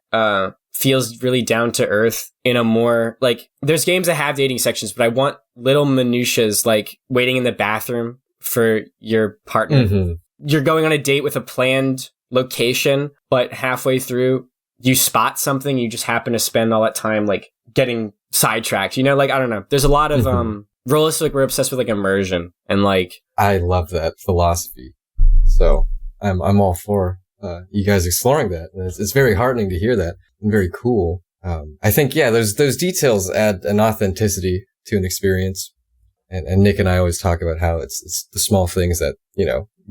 Speaker 3: feels really down to earth in a more like, there's games that have dating sections, but I want little minutiaes like waiting in the bathroom for your partner. Mm-hmm. You're going on a date with a planned location, but halfway through you spot something, you just happen to spend all that time like getting sidetracked, like, I don't know. There's a lot of Rolus, like we're obsessed with like immersion and like,
Speaker 1: I love that philosophy. So I'm all for you guys exploring that. It's very heartening to hear that and very cool. I think, yeah, those details add an authenticity to an experience. And Nick and I always talk about how it's the small things that,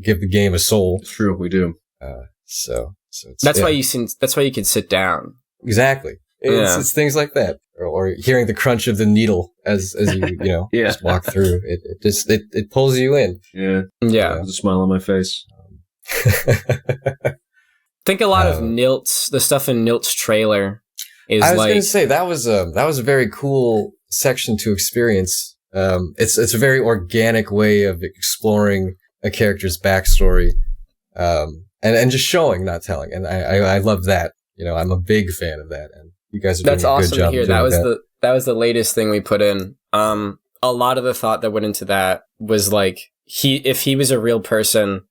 Speaker 1: give the game a soul.
Speaker 2: It's true. We do.
Speaker 1: So it's,
Speaker 3: That's why you can sit down.
Speaker 1: Exactly. It's things like that. Or hearing the crunch of the needle as you, just walk through. It pulls you in.
Speaker 2: Yeah.
Speaker 3: Yeah.
Speaker 2: There's a smile on my face.
Speaker 3: I think a lot of Nilt's, the stuff in Nilt's trailer is
Speaker 1: I was going to say that was a very cool section to experience. It's a very organic way of exploring a character's backstory, and just showing, not telling. And I love that. I'm a big fan of that. And you guys are doing a good job.
Speaker 3: To hear. That was the latest thing we put in. A lot of the thought that went into that was like, if he was a real person,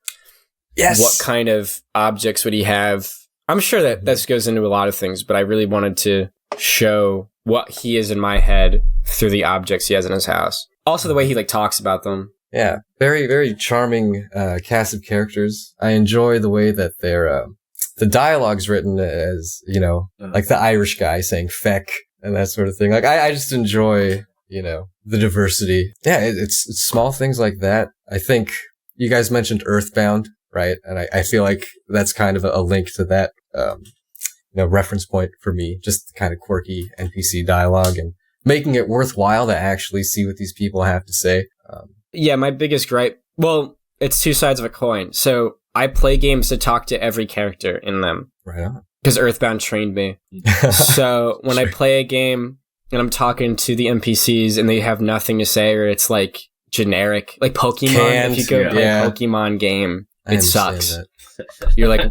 Speaker 1: yes,
Speaker 3: what kind of objects would he have? I'm sure that this goes into a lot of things, but I really wanted to show what he is in my head through the objects he has in his house. Also, the way he talks about them.
Speaker 1: Yeah, very, very charming cast of characters. I enjoy the way that they're the dialogue's written as like the Irish guy saying "feck" and that sort of thing. Like I just enjoy the diversity. Yeah, it's small things like that. I think you guys mentioned Earthbound, right? And I feel like that's kind of a link to that reference point for me. Just kind of quirky NPC dialogue and making it worthwhile to actually see what these people have to say.
Speaker 3: Yeah, my biggest gripe, well, it's two sides of a coin. So I play games to talk to every character in them.
Speaker 1: Right on.
Speaker 3: Because Earthbound trained me. So when I play a game and I'm talking to the NPCs and they have nothing to say, or it's generic, like Pokemon, if you go play a Pokemon game, it sucks. You're like,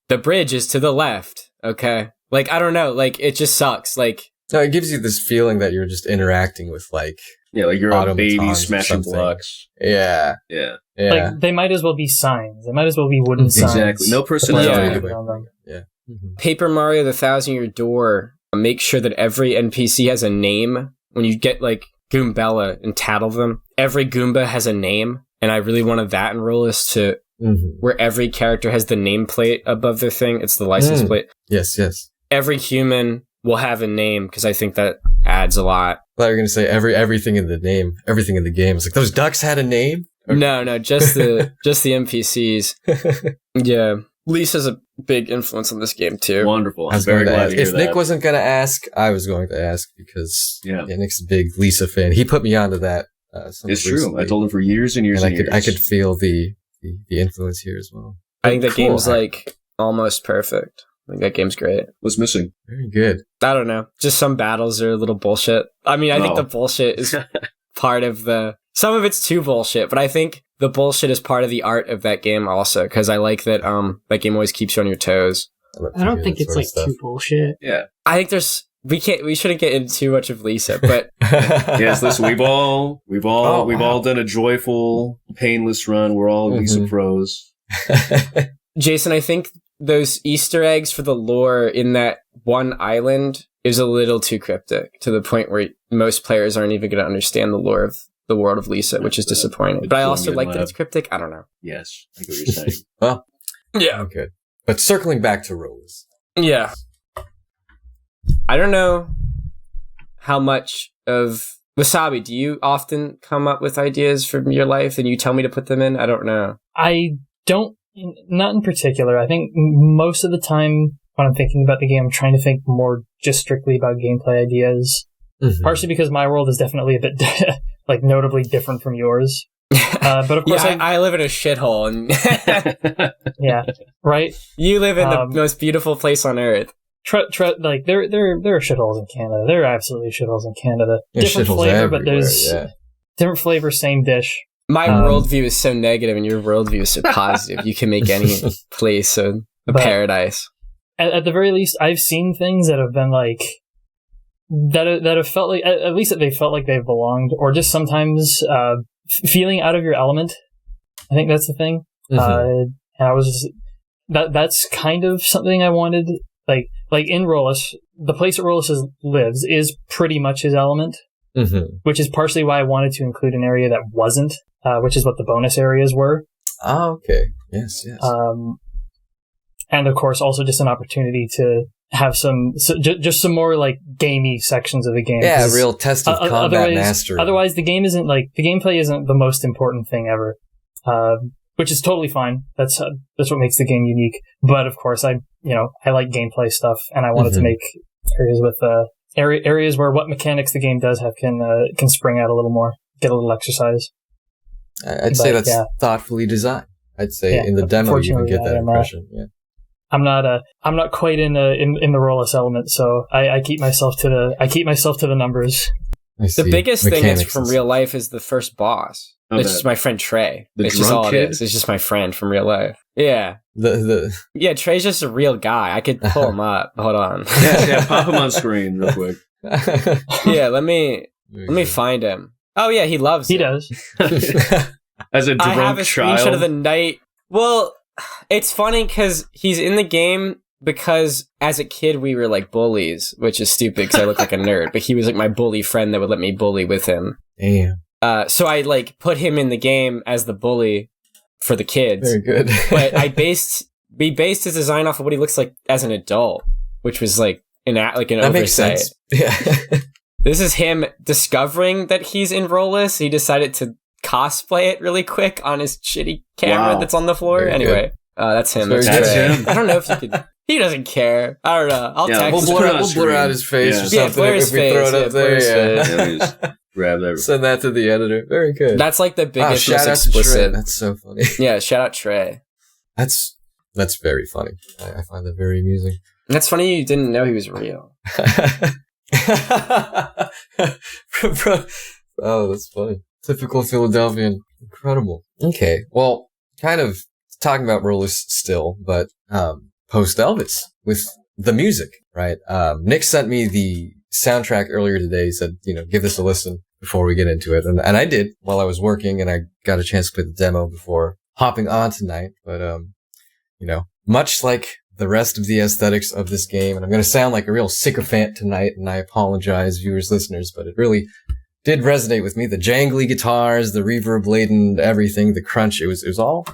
Speaker 3: the bridge is to the left. Okay. I don't know. It just sucks.
Speaker 1: No, it gives you this feeling that you're just interacting with
Speaker 2: you're a baby smashing blocks.
Speaker 1: Yeah.
Speaker 5: They might as well be signs. They might as well be wooden signs.
Speaker 2: Exactly. No personality.
Speaker 1: Yeah. Mm-hmm.
Speaker 3: Paper Mario: The Thousand Year Door. Make sure that every NPC has a name. When you get Goombella and tattle them, every Goomba has a name, and I really wanted that in Rolus to where every character has the nameplate above their thing. It's the license plate.
Speaker 1: Yes.
Speaker 3: Every human will have a name because I think that adds a lot.
Speaker 1: I thought you were going to say everything in the game. It's like those ducks had a name.
Speaker 3: No, just the NPCs. Yeah, Lisa's a big influence on this game too.
Speaker 2: Wonderful. I'm very glad to hear
Speaker 1: if
Speaker 2: that.
Speaker 1: Nick wasn't going to ask, I was going to ask because Nick's a big Lisa fan. He put me onto that.
Speaker 2: It's true. I told him for years and years
Speaker 1: and
Speaker 2: years.
Speaker 1: I could feel the influence here as well.
Speaker 3: I think that game's almost perfect. I think that game's great.
Speaker 2: What's missing?
Speaker 1: Very good.
Speaker 3: I don't know. Just some battles are a little bullshit. I mean, I think the bullshit is part of some of it's too bullshit, but I think the bullshit is part of the art of that game also, because I like that that game always keeps you on your toes.
Speaker 4: I don't think it's too bullshit.
Speaker 2: Yeah.
Speaker 3: I think we shouldn't get into too much of Lisa, but
Speaker 2: yes, listen, we've all done a joyful, painless run. We're all Lisa pros.
Speaker 3: Jason, I think those Easter eggs for the lore in that one island is a little too cryptic to the point where most players aren't even going to understand the lore of the world of Lisa, which is disappointing. But I also like that it's cryptic. I don't know.
Speaker 2: Yes, I get what you're saying.
Speaker 1: Well,
Speaker 3: yeah.
Speaker 1: Okay. But circling back to Rolus.
Speaker 3: Yeah. I don't know how much of... Wasabi, do you often come up with ideas from your life and you tell me to put them in? I don't know.
Speaker 5: I don't. Not in particular. I think most of the time when I'm thinking about the game, I'm trying to think more just strictly about gameplay ideas. Mm-hmm. Partially because my world is definitely a bit notably different from yours. But of course,
Speaker 3: I live in a shithole. And
Speaker 5: yeah, right.
Speaker 3: You live in the most beautiful place on earth.
Speaker 5: There are shitholes in Canada. There are absolutely shitholes in Canada.
Speaker 1: There's
Speaker 5: different flavor, but there's different flavor, same dish.
Speaker 3: My worldview is so negative, and your worldview is so positive. You can make any place a paradise.
Speaker 5: At the very least, I've seen things that have been that have felt like, at least that they felt like they've belonged, or just sometimes feeling out of your element. I think that's the thing. And I was that's kind of something I wanted. Like in Rolus, the place that Rolus lives is pretty much his element, which is partially why I wanted to include an area that wasn't. Which is what the bonus areas were.
Speaker 1: Oh, okay. Yes.
Speaker 5: And of course, also just an opportunity to have just some more like gamey sections of the game.
Speaker 1: Yeah, a real test of combat mastery.
Speaker 5: Otherwise, the gameplay isn't the most important thing ever, which is totally fine. That's what makes the game unique. But of course, I like gameplay stuff, and I wanted to make areas where what mechanics the game does have can spring out a little more, get a little exercise.
Speaker 1: I'd say that's thoughtfully designed. I'd say in the demo you can get that impression. Yeah.
Speaker 5: I'm not quite in the Rolus element, so I keep myself to the numbers.
Speaker 3: The biggest thing is from real life is the first boss. It's just my friend Trey. It's just all it is. It's just my friend from real life. Yeah. Yeah, Trey's just a real guy. I could pull him up. Hold on.
Speaker 2: Yeah, pop him on screen real quick.
Speaker 3: Yeah, let me find him. Oh yeah, he loves it.
Speaker 5: He does.
Speaker 2: As a drunk
Speaker 3: I have a
Speaker 2: child.
Speaker 3: screenshot of the night. Well, it's funny because he's in the game because as a kid we were like bullies, which is stupid because I look like a nerd, but he was like my bully friend that would let me bully with him.
Speaker 1: Damn.
Speaker 3: So I like put him in the game as the bully for the kids.
Speaker 1: Very good.
Speaker 3: But we based his design off of what he looks like as an adult, which was like an oversight.
Speaker 1: Makes sense. Yeah.
Speaker 3: This is him discovering that he's in Rolus. He decided to cosplay it really quick on his shitty camera that's on the floor.
Speaker 1: Very
Speaker 3: anyway, that's him.
Speaker 1: That's
Speaker 2: him.
Speaker 3: I don't know if you could. He doesn't care. I don't know. I'll text him.
Speaker 1: We'll blur out his face or something
Speaker 3: blur his
Speaker 1: if we throw it up there.
Speaker 2: Yeah, just grab that.
Speaker 1: Send that to the editor. Very good.
Speaker 3: That's like the biggest,
Speaker 1: shout
Speaker 3: most
Speaker 1: out
Speaker 3: explicit.
Speaker 1: to Trey. That's so funny.
Speaker 3: Yeah, shout out Trey.
Speaker 1: That's very funny. I find that very amusing.
Speaker 3: That's funny you didn't know he was real.
Speaker 1: Oh, that's funny. Typical Philadelphian. Incredible. Okay, well, kind of talking about Rolus still, but post Elvis with the music, right? Nick sent me the soundtrack earlier today. He said, give this a listen before we get into it. And I did while I was working, and I got a chance to play the demo before hopping on tonight. But, much like the rest of the aesthetics of this game, and I'm going to sound like a real sycophant tonight, and I apologize, viewers, listeners, but it really did resonate with me. The jangly guitars, the reverb-laden everything, the crunch, it was all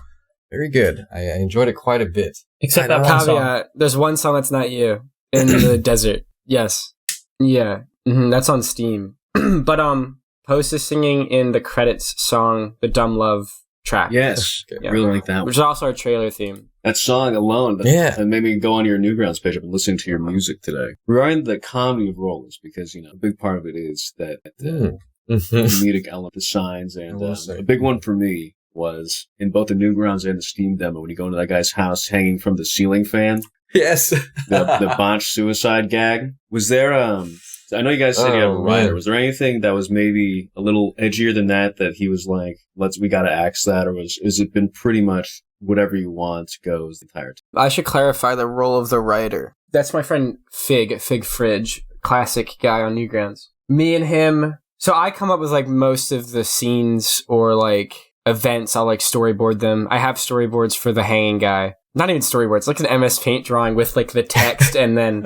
Speaker 1: very good. I enjoyed it quite a bit.
Speaker 5: Except that one song.
Speaker 3: There's one song that's not you. In the desert. Yes. Yeah. That's on Steam. But Post is singing in the credits song, the Dumb Love track.
Speaker 2: Yes.
Speaker 3: Yeah.
Speaker 2: Really like that one.
Speaker 3: Which is also our trailer theme.
Speaker 2: That song alone that made me go on your Newgrounds page. I've been listening to your music today. Regarding the comedy of Rolus, because, a big part of it is that the comedic element, the signs, and a big one for me was in both the Newgrounds and the Steam demo when you go into that guy's house hanging from the ceiling fan.
Speaker 1: Yes.
Speaker 2: the botched suicide gag. Was there, I know you guys said you have a writer. Was there anything that was maybe a little edgier than that he was like, we gotta axe that, or is it been pretty much whatever you want goes the entire time?
Speaker 3: I should clarify the role of the writer. That's my friend Fig Fridge, classic guy on Newgrounds. Me and him, so I come up with like most of the scenes or like events. I'll like storyboard them. I have storyboards for the hanging guy. Not even storyboards, like an MS Paint drawing with like the text, and then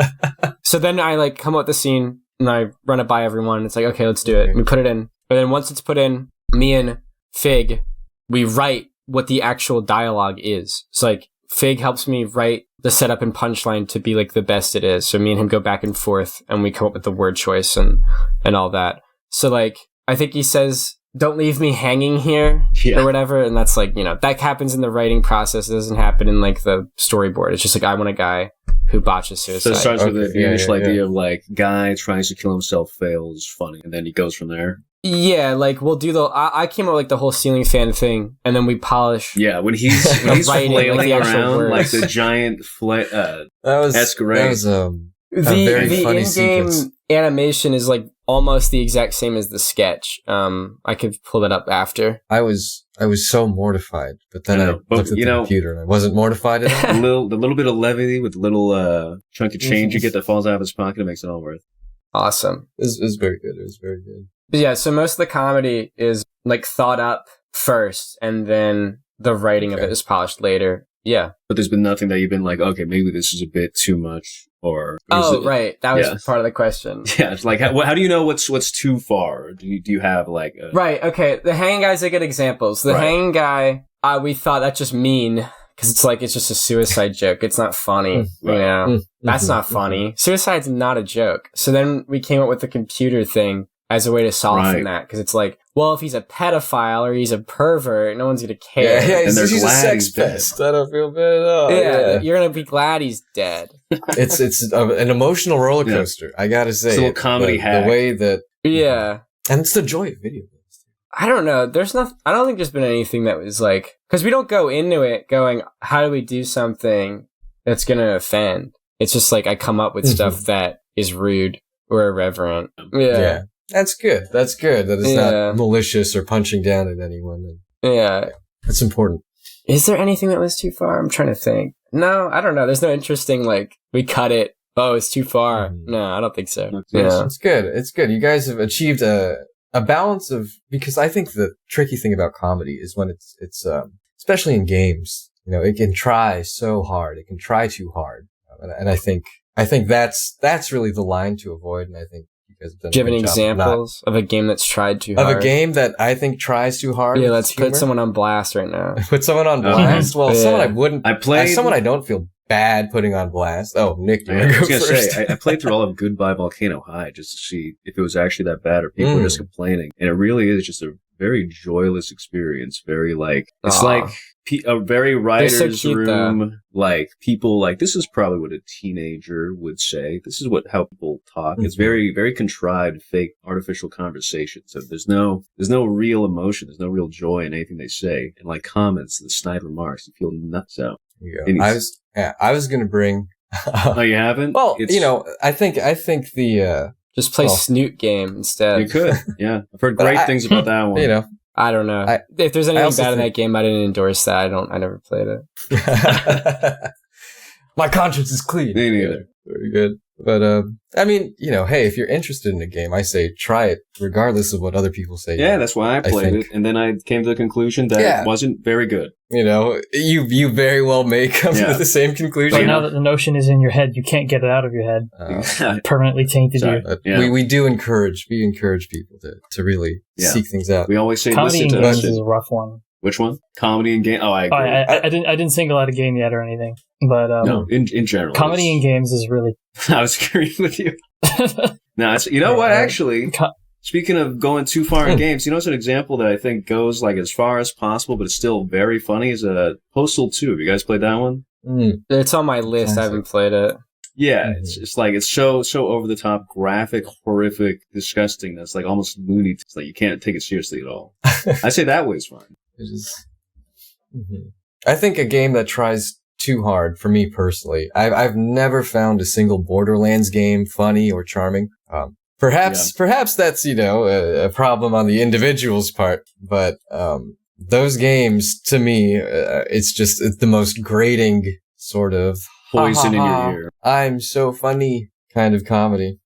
Speaker 3: so then I like come up with the scene and I run it by everyone. It's like, okay, let's do it. We put it in, and then once it's put in, me and Fig, we write what the actual dialogue is. So like Fig helps me write the setup and punchline to be like the best it is. So me and him go back and forth, and we come up with the word choice and all that. So like I think he says, "Don't leave me hanging here," or whatever, and that's like, that happens in the writing process. It doesn't happen in like the storyboard. It's just like, I want a guy who botches suicide.
Speaker 2: So it starts with the initial idea of like guy tries to kill himself, fails, funny, and then he goes from there.
Speaker 3: Yeah, like we'll do I came up with like the whole ceiling fan thing, and then we polish.
Speaker 2: Yeah, when he's
Speaker 3: writing,
Speaker 2: flailing
Speaker 3: like
Speaker 2: around like the giant escargot.
Speaker 1: That was a very funny
Speaker 3: in-game
Speaker 1: sequence.
Speaker 3: Animation is like almost the exact same as the sketch. I could pull that up after.
Speaker 1: I was so mortified, but then I looked at the computer and I wasn't mortified at all.
Speaker 2: The little bit of levity with the little chunk of change you get that falls out of his pocket, it makes it all worth.
Speaker 3: Awesome.
Speaker 1: It was very good. It was very good.
Speaker 3: But yeah, so most of the comedy is like thought up first, and then the writing of it is polished later. Yeah.
Speaker 2: But there's been nothing that you've been like, okay, maybe this is a bit too much, or
Speaker 3: right. That was part of the question.
Speaker 2: Yeah, it's like how do you know what's too far? Do you have like
Speaker 3: right? Okay, the hanging guy's a good example. So the hanging guy, we thought that's just mean Because it's like, it's just a suicide joke. It's not funny, you know? That's not funny. Suicide's not a joke. So then we came up with the computer thing as a way to soften that. Because it's like, well, if he's a pedophile or he's a pervert, no one's going to care.
Speaker 1: Yeah,
Speaker 2: And they're
Speaker 1: he's a
Speaker 2: glad
Speaker 1: sex
Speaker 2: he's dead.
Speaker 1: pest. I don't feel bad at all.
Speaker 3: Yeah, you're going to be glad he's dead.
Speaker 1: It's an emotional roller coaster. I gotta say,
Speaker 2: It's a little comedy hack.
Speaker 1: The way that,
Speaker 3: Yeah.
Speaker 1: and it's the joy of video games.
Speaker 3: I don't know. I don't think there's been anything that was like, because we don't go into it going, how do we do something that's going to offend? It's just like I come up with stuff that is rude or irreverent. Yeah.
Speaker 1: That's good. That's good. That it's not malicious or punching down at anyone.
Speaker 3: Yeah.
Speaker 1: That's important.
Speaker 3: Is there anything that was too far? I'm trying to think. No, I don't know. There's no interesting, like, we cut it. Oh, it's too far. No, I don't think so. Yeah.
Speaker 1: It's good. It's good. You guys have achieved a balance of, because I think the tricky thing about comedy is when it's especially in games, you know, it can try so hard. It can try too hard. And I think that's really the line to avoid. And I think you guys have done
Speaker 3: Do you have
Speaker 1: a
Speaker 3: any
Speaker 1: good job
Speaker 3: examples of a game that's tried too hard?
Speaker 1: Of a game that I think tries too hard?
Speaker 3: Yeah, let's put someone on blast right now.
Speaker 1: Put someone on blast? Well, someone I wouldn't.
Speaker 2: I played.
Speaker 1: Someone I don't feel bad putting on blast. Oh, Nick, you want to go
Speaker 2: I was gonna
Speaker 1: first?
Speaker 2: say, I played through all of Goodbye Volcano High just to see if it was actually that bad or people were just complaining. And it really is just a very joyless experience. Very like, it's like a very writer's
Speaker 3: cute,
Speaker 2: room.
Speaker 3: though.
Speaker 2: Like people like, this is probably what a teenager would say. This is how people talk. It's very, very contrived, fake, artificial conversation. So there's no real emotion. There's no real joy in anything they say. And like comments, the snide remarks, you feel nuts out.
Speaker 1: I was going to bring.
Speaker 2: Oh, you haven't?
Speaker 1: Well, you know, I think the.
Speaker 3: Just play Snoot Game instead.
Speaker 2: You could, yeah. I've heard great things about that one.
Speaker 1: You know,
Speaker 3: I don't know. If there's anything bad in that game, I didn't endorse that. I never played it.
Speaker 1: My conscience is clean.
Speaker 2: Me neither.
Speaker 1: Very good. But, I mean, you know, hey, if you're interested in a game, I say try it, regardless of what other people say.
Speaker 2: Yeah, that's why I played it. And then I came to the conclusion that it wasn't very good.
Speaker 1: You know, you very well may come to the same conclusion.
Speaker 5: But now that the notion is in your head, you can't get it out of your head. It permanently tainted you.
Speaker 1: We encourage people to really seek things out.
Speaker 2: We always say
Speaker 5: comedy
Speaker 2: listen
Speaker 5: in
Speaker 2: to
Speaker 5: games is a rough one.
Speaker 2: Which one? Comedy and game. Oh, I agree.
Speaker 5: I didn't single out a game yet or anything, but
Speaker 2: no, in general,
Speaker 5: comedy in games is really.
Speaker 2: I was agreeing with you. No, you know what? Actually, speaking of going too far in games, you know, it's an example that I think goes like as far as possible, but it's still very funny. Is Postal 2. Have you guys played that one?
Speaker 3: It's on my list. I haven't played it.
Speaker 2: Yeah, it's like it's so over the top, graphic, horrific, disgusting. That's like almost loony. It's like you can't take it seriously at all. I say that way is fine.
Speaker 1: It is. I think a game that tries too hard for me personally. I've never found a single Borderlands game funny or charming. Perhaps that's, you know, a problem on the individual's part, but those games to me, it's the most grating sort of
Speaker 2: poison in your ear.
Speaker 1: I'm so funny kind of comedy.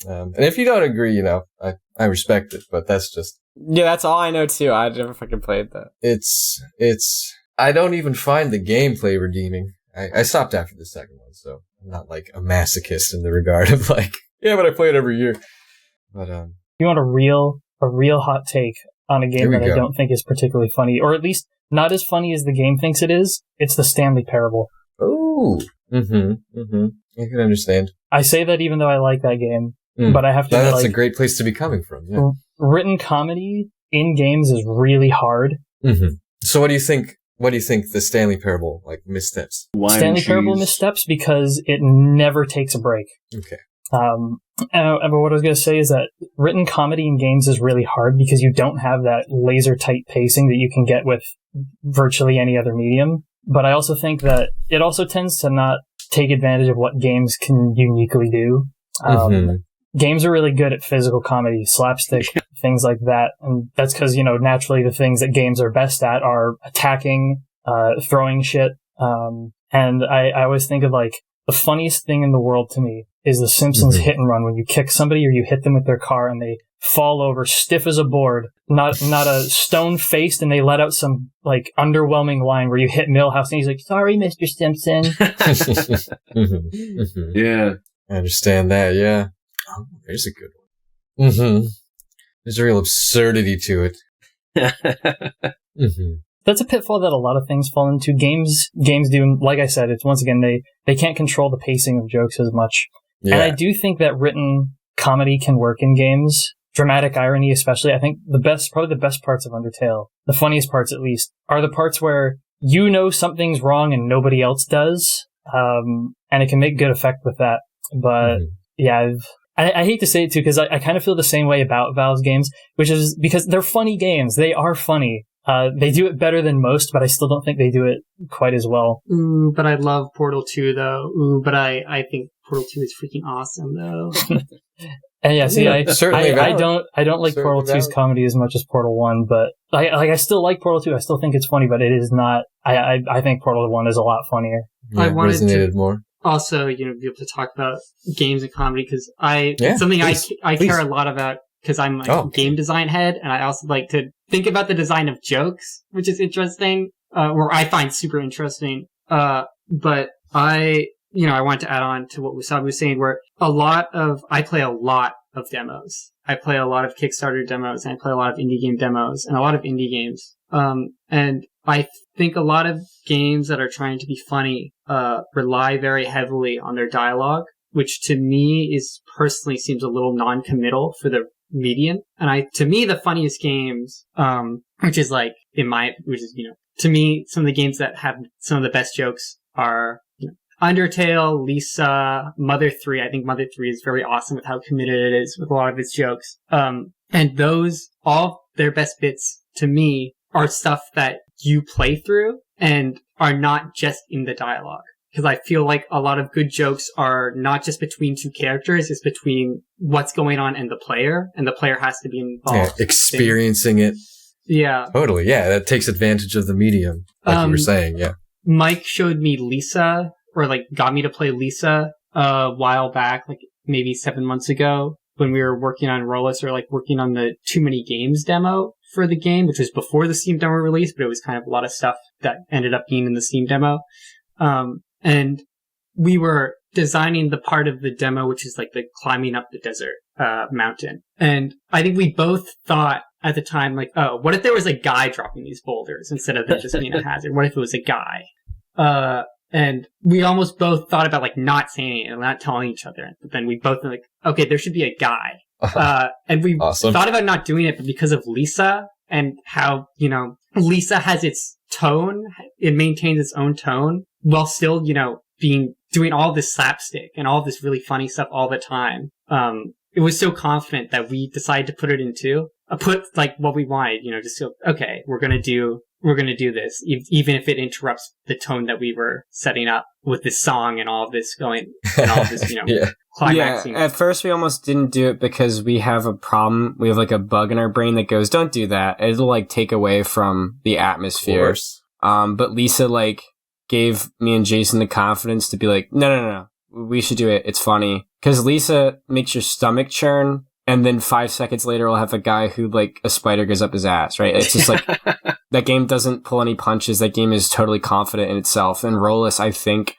Speaker 1: And if you don't agree, you know, I respect it, but that's just.
Speaker 3: Yeah, that's all I know too. I never fucking played that.
Speaker 1: I don't even find the gameplay redeeming. I stopped after the second one, so I'm not like a masochist in the regard of like, yeah, but I play it every year. But
Speaker 5: you want a real hot take on a game that I don't think is particularly funny, or at least not as funny as the game thinks it is. It's the Stanley Parable.
Speaker 1: Oh, I can understand.
Speaker 5: I say that even though I like that game, but I have to.
Speaker 1: That's a great place to be coming from. Yeah.
Speaker 5: Written comedy in games is really hard.
Speaker 1: So what do you think? What do you think the Stanley Parable missteps?
Speaker 5: Stanley Parable missteps because it never takes a break.
Speaker 1: Okay.
Speaker 5: But what I was going to say is that written comedy in games is really hard because you don't have that laser tight pacing that you can get with virtually any other medium. But I also think that it also tends to not take advantage of what games can uniquely do. Games are really good at physical comedy, slapstick, things like that. And that's because, you know, naturally the things that games are best at are attacking, throwing shit. And I always think of like the funniest thing in the world to me is the Simpsons hit and run when you kick somebody or you hit them with their car and they fall over stiff as a board, not a stone faced, and they let out some like underwhelming line where you hit Milhouse and he's like, "Sorry, Mr. Simpson."
Speaker 2: Yeah.
Speaker 1: I understand that, yeah. Oh, there's a good one. There's a real absurdity to it.
Speaker 5: that's a pitfall that a lot of things fall into. Games do, like I said, it's once again, they can't control the pacing of jokes as much. Yeah. And I do think that written comedy can work in games. Dramatic irony, especially. I think probably the best parts of Undertale, the funniest parts at least, are the parts where you know something's wrong and nobody else does. And it can make good effect with that. But yeah, I hate to say it too, because I kind of feel the same way about Valve's games, which is because they're funny games. They are funny. They do it better than most, but I still don't think they do it quite as well.
Speaker 4: Ooh, but I love Portal 2 though. Ooh, but I think Portal 2 is freaking awesome though.
Speaker 5: And yeah, see, I don't like Portal 2's
Speaker 1: valid.
Speaker 5: comedy as much as Portal 1, but I still like Portal 2. I still think it's funny, but it is not. I think Portal 1 is a lot funnier.
Speaker 1: Yeah,
Speaker 4: I wanted
Speaker 1: resonated
Speaker 4: to
Speaker 1: more.
Speaker 4: also, be able to talk about games and comedy because
Speaker 1: Yeah,
Speaker 4: something
Speaker 1: please.
Speaker 4: I care a lot about because I'm a game design head, and I also like to think about the design of jokes, which is interesting, or I find super interesting. But I wanted to add on to what Wasabi was saying, where I play a lot of demos. I play a lot of Kickstarter demos, and I play a lot of indie game demos, and a lot of indie games. And I think a lot of games that are trying to be funny, rely very heavily on their dialogue, which to me personally seems a little non-committal for the medium. And to me, the funniest games, to me, some of the games that have some of the best jokes are, Undertale, Lisa, Mother 3. I think Mother 3 is very awesome with how committed it is with a lot of its jokes. And all their best bits to me are stuff that you play through and are not just in the dialogue. Because I feel like a lot of good jokes are not just between two characters, it's between what's going on and the player has to be involved.
Speaker 1: Yeah, experiencing it.
Speaker 4: Yeah.
Speaker 1: Totally, yeah, that takes advantage of the medium, like you were saying, yeah. Mike
Speaker 4: showed me Lisa, or got me to play Lisa a while back, maybe 7 months ago, when we were working on Rolus, or working on the Too Many Games demo for the game, which was before the Steam demo release, but it was kind of a lot of stuff that ended up being in the Steam demo. And we were designing the part of the demo, which is the climbing up the desert mountain. And I think we both thought at the time, oh, what if there was a guy dropping these boulders instead of it just being a hazard? What if it was a guy? And we almost both thought about not saying it and not telling each other. But then we both were okay, there should be a guy. And we thought about not doing it, but because of Lisa and how, Lisa has its tone, it maintains its own tone while still, doing all this slapstick and all this really funny stuff all the time. It was so confident that we decided to put it into what we wanted, just so, okay, we're going to do this, even if it interrupts the tone that we were setting up with this song and all of this going, and all of this,
Speaker 3: yeah.
Speaker 4: climaxing.
Speaker 3: Yeah, at first we almost didn't do it because we have a problem. We have a bug in our brain that goes, don't do that. It'll take away from the atmosphere. But Lisa gave me and Jason the confidence to be no, we should do it. It's funny. Because Lisa makes your stomach churn, and then 5 seconds later we'll have a guy who a spider goes up his ass, right? It's just that game doesn't pull any punches. That game is totally confident in itself. And Rolus, I think,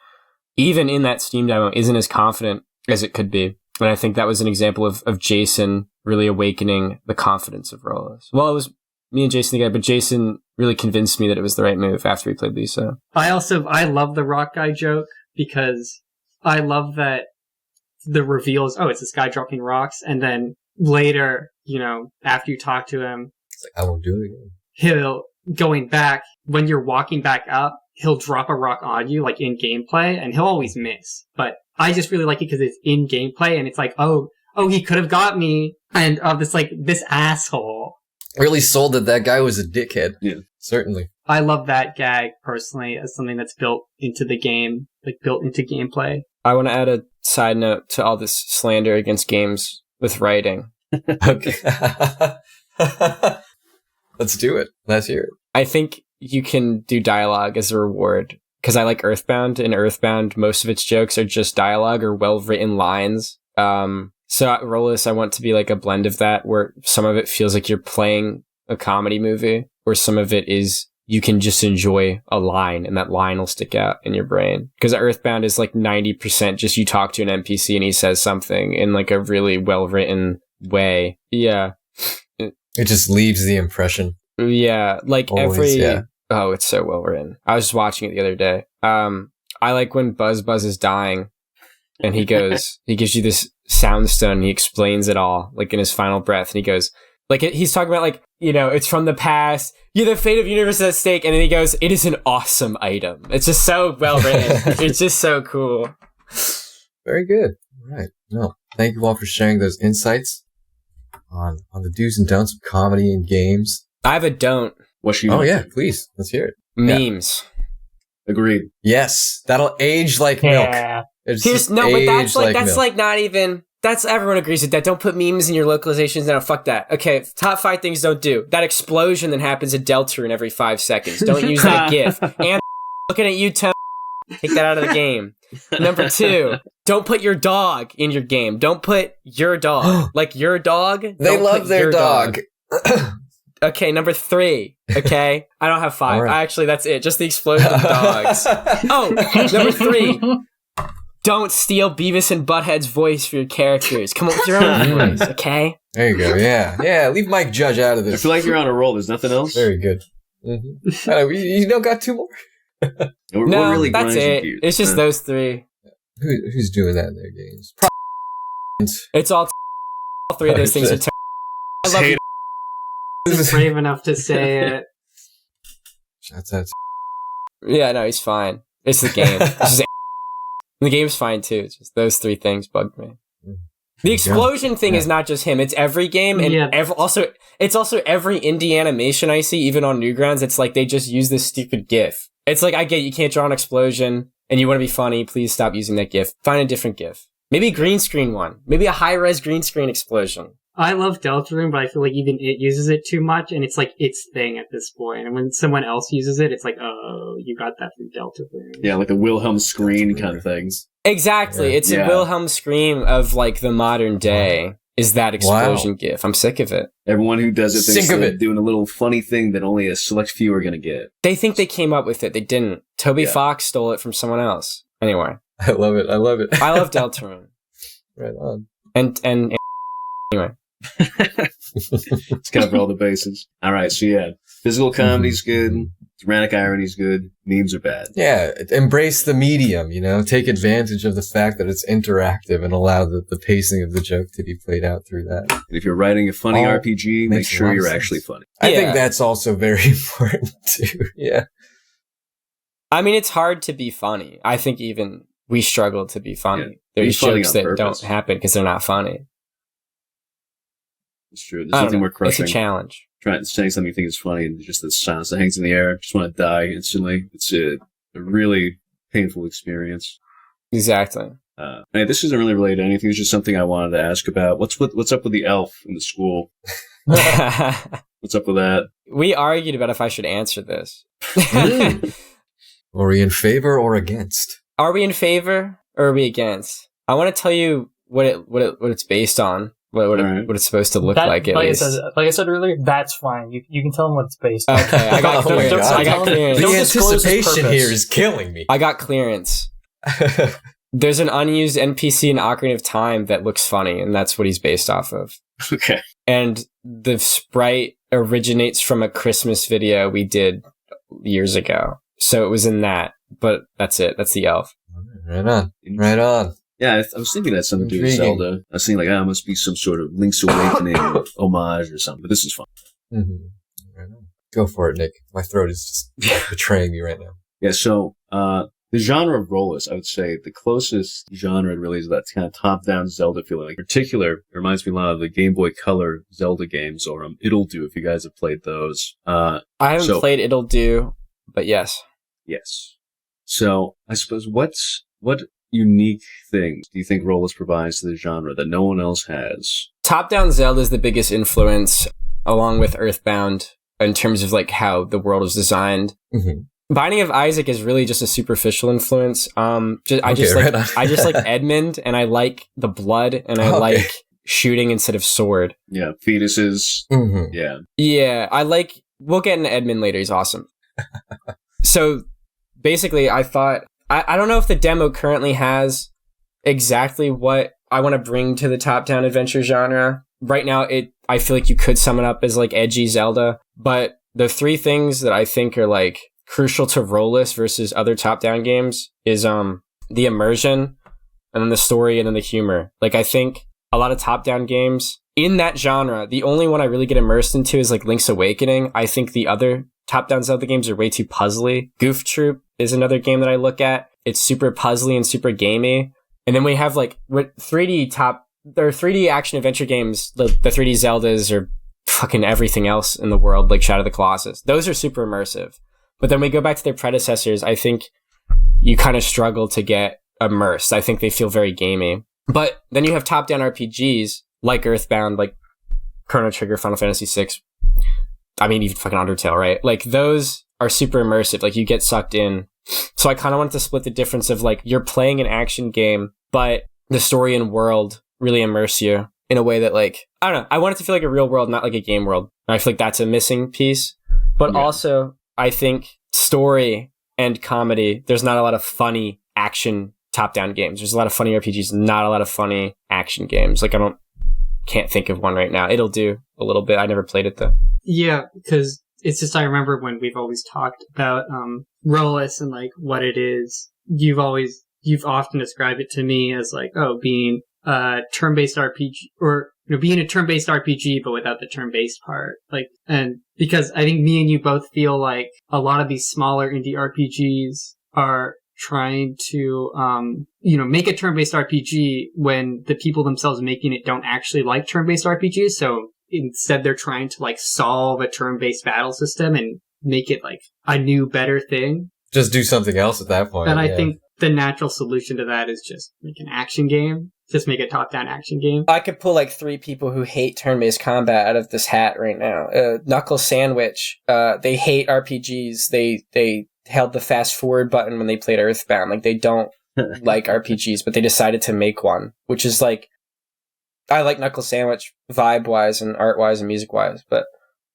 Speaker 3: even in that Steam demo, isn't as confident as it could be. And I think that was an example of Jason really awakening the confidence of Rolus. Well, it was me and Jason together, but Jason really convinced me that it was the right move after we played Lisa.
Speaker 4: I love the rock guy joke because I love that the reveal is, it's this guy dropping rocks, and then later, after you talk to him,
Speaker 1: it's I won't do it again.
Speaker 4: He'll, going back, when you're walking back up, he'll drop a rock on you, in gameplay, and he'll always miss. But I just really like it because it's in gameplay, and it's oh, he could have got me, and this asshole.
Speaker 1: Really sold that guy was a dickhead.
Speaker 2: Yeah.
Speaker 1: Certainly.
Speaker 4: I love that gag, personally, as something that's built into the game, built into gameplay.
Speaker 3: I want to add a side note to all this slander against games with writing.
Speaker 1: Okay. Let's do it. Let's hear it.
Speaker 3: I think you can do dialogue as a reward, because I like Earthbound. In Earthbound, most of its jokes are just dialogue or well-written lines. So at Rolus, I want to be a blend of that, where some of it feels like you're playing a comedy movie, or some of it is you can just enjoy a line, and that line will stick out in your brain. Because Earthbound is 90% just you talk to an NPC and he says something in a really well-written way. Yeah.
Speaker 1: It just leaves the impression.
Speaker 3: Yeah.
Speaker 1: Always,
Speaker 3: Oh, it's so well written. I was just watching it the other day. I like when Buzz is dying and he gives you this sound stone and he explains it all, like in his final breath. And he goes, like, he's talking about, like, you know, it's from the past. The fate of the universe is at stake. And then he goes, it is an awesome item. It's just so well written. It's just so cool.
Speaker 1: Very good. All right. No, thank you all for sharing those insights on the do's and don'ts of comedy and games.
Speaker 3: I have a don't.
Speaker 2: What you?
Speaker 1: Oh yeah, please, let's hear it.
Speaker 3: Memes.
Speaker 2: Yeah. Agreed.
Speaker 1: Yes, that'll age like milk.
Speaker 3: But that's not even. That's everyone agrees with that. Don't put memes in your localizations. No, fuck that. Okay, top 5 things don't do. That explosion that happens at Deltarune every 5 seconds. Don't use that GIF. And looking at you, Tone. Take that out of the game. Number 2, don't put your dog in your game. Don't put your dog. Like your dog.
Speaker 1: They love their dog.
Speaker 3: Okay, number 3. Okay, I don't have 5.
Speaker 1: Right.
Speaker 3: Actually, that's it. Just the explosion of dogs. Oh, number 3. Don't steal Beavis and Butthead's voice for your characters. Come up with your own voice, okay?
Speaker 1: There you go. Yeah. Leave Mike Judge out of
Speaker 2: I
Speaker 1: this.
Speaker 2: feel like you're on a roll. There's nothing else.
Speaker 1: Very good. Mm-hmm. You don't got 2 more.
Speaker 2: We're really
Speaker 3: that's it.
Speaker 2: geared.
Speaker 3: It's just those 3.
Speaker 1: Who's doing that in their games?
Speaker 3: It's all 3 of those things are. I love you.
Speaker 4: He's brave enough to say it.
Speaker 1: Shouts out.
Speaker 3: Yeah, no, he's fine. It's the game. The game's fine too. It's just those 3 things bugged me. The explosion thing is not just him. It's every game, and it's also every indie animation I see, even on Newgrounds. It's like they just use this stupid GIF. It's like, I get you can't draw an explosion, and you want to be funny. Please stop using that GIF. Find a different GIF. Maybe a green screen one. Maybe a high-res green screen explosion.
Speaker 4: I love Deltarune, but I feel like even it uses it too much, and it's like its thing at this point. And when someone else uses it, it's like, oh, you got that from Deltarune.
Speaker 2: Yeah, like the Wilhelm scream kind of things.
Speaker 3: Exactly.
Speaker 1: Yeah.
Speaker 3: It's a Wilhelm scream of like the modern day. Is that explosion GIF? I'm sick of it.
Speaker 2: Everyone who does it thinks they're doing a little funny thing that only a select few are going to get.
Speaker 3: They think they came up with it. They didn't. Toby Fox stole it from someone else. Anyway.
Speaker 1: I love it.
Speaker 3: I love Deltarune.
Speaker 1: Right on.
Speaker 3: And anyway.
Speaker 2: It's cover all the bases. All right, so physical comedy's good. Dramatic irony's good. Memes are bad.
Speaker 1: Yeah, embrace the medium, take advantage of the fact that it's interactive and allow the pacing of the joke to be played out through that.
Speaker 2: And if you're writing a funny RPG, make sure you're actually funny.
Speaker 1: I think that's also very important too. Yeah.
Speaker 3: I mean, it's hard to be funny. I think even we struggle to be funny.
Speaker 2: Yeah.
Speaker 3: There's jokes that don't happen because they're not funny.
Speaker 2: It's true. There's nothing more crushing.
Speaker 3: It's a challenge.
Speaker 2: Trying to say something you think is funny and just the silence that hangs in the air. Just want to die instantly. It's a really painful experience.
Speaker 3: Exactly.
Speaker 2: Hey, this isn't really related to anything. It's just something I wanted to ask about. What's up with the elf in the school? What's up with that?
Speaker 3: We argued about if I should answer this.
Speaker 1: Are we in favor or against?
Speaker 3: Are we in favor or are we against? I want to tell you what it's based on. What it's supposed to look like, at least.
Speaker 5: Like I said earlier, that's fine. You can tell them what it's based on.
Speaker 3: Okay, I got clearance.
Speaker 1: The anticipation here is killing me.
Speaker 3: I got clearance. There's an unused NPC in Ocarina of Time that looks funny, and that's what he's based off of.
Speaker 2: Okay.
Speaker 3: And the sprite originates from a Christmas video we did years ago. So it was in that, but that's it. That's the elf.
Speaker 1: Right on.
Speaker 2: Yeah, I was thinking that's something to do with Zelda. I was thinking, it must be some sort of Link's Awakening homage or something, but this is fun.
Speaker 1: Mm-hmm. Right on. Go for it, Nick. My throat is just betraying me right now.
Speaker 2: Yeah, so the genre of Rolus, I would say the closest genre really is that kind of top-down Zelda feeling. Like, in particular, it reminds me a lot of the Game Boy Color Zelda games, or It'll Do, if you guys have played those.
Speaker 3: I haven't played It'll Do, but yes.
Speaker 2: Yes. So, I suppose what unique things do you think Rolus provides to the genre that no one else has?
Speaker 3: Top-down Zelda is the biggest influence, along with Earthbound, in terms of like how the world is designed.
Speaker 1: Mm-hmm.
Speaker 3: Binding of Isaac is really just a superficial influence. I just like Edmund, and I like the blood, and I like shooting instead of sword.
Speaker 2: Yeah, fetuses.
Speaker 1: Mm-hmm.
Speaker 3: Yeah. We'll get into Edmund later. He's awesome. So basically, I thought. I don't know if the demo currently has exactly what I want to bring to the top-down adventure genre. Right now, I feel like you could sum it up as like edgy Zelda, but the three things that I think are like crucial to Rolus versus other top-down games is the immersion, and then the story, and then the humor. Like, I think a lot of top-down games in that genre, the only one I really get immersed into is like Link's Awakening. I think the other top-down Zelda games are way too puzzly. Goof Troop is another game that I look at. It's super puzzly and super gamey. And then we have like 3D action adventure games, the 3D Zeldas or fucking everything else in the world, like Shadow of the Colossus. Those are super immersive. But then we go back to their predecessors, I think you kind of struggle to get immersed. I think they feel very gamey. But then you have top-down RPGs like Earthbound, like Chrono Trigger, Final Fantasy VI. I mean, even fucking Undertale, right? Like, those are super immersive. Like, you get sucked in. So I kind of wanted to split the difference of, like, you're playing an action game, but the story and world really immerse you in a way that, like, I don't know. I want it to feel like a real world, not like a game world. And I feel like that's a missing piece. But also, I think story and comedy, there's not a lot of funny action top-down games. There's a lot of funny RPGs, not a lot of funny action games. Like, can't think of one right now. It'll do a little bit. I never played it, though.
Speaker 4: Yeah, because it's just, I remember when we've always talked about Rolus and like what it is. You've often described it to me as like, being a turn-based RPG, or being a turn-based RPG but without the turn-based part. Like, and because I think me and you both feel like a lot of these smaller indie RPGs are trying to make a turn-based RPG when the people themselves making it don't actually like turn-based RPGs. So instead they're trying to like solve a turn-based battle system and make it like a new, better thing.
Speaker 1: Just do something else at that point.
Speaker 4: And I think the natural solution to that is just make an action game. Just make a top-down action game.
Speaker 3: I could pull like 3 people who hate turn-based combat out of this hat right now. Knuckle Sandwich. They hate RPGs. They held the fast-forward button when they played Earthbound. Like, they don't like RPGs, but they decided to make one, which is like, I like Knuckle Sandwich vibe-wise and art-wise and music-wise, but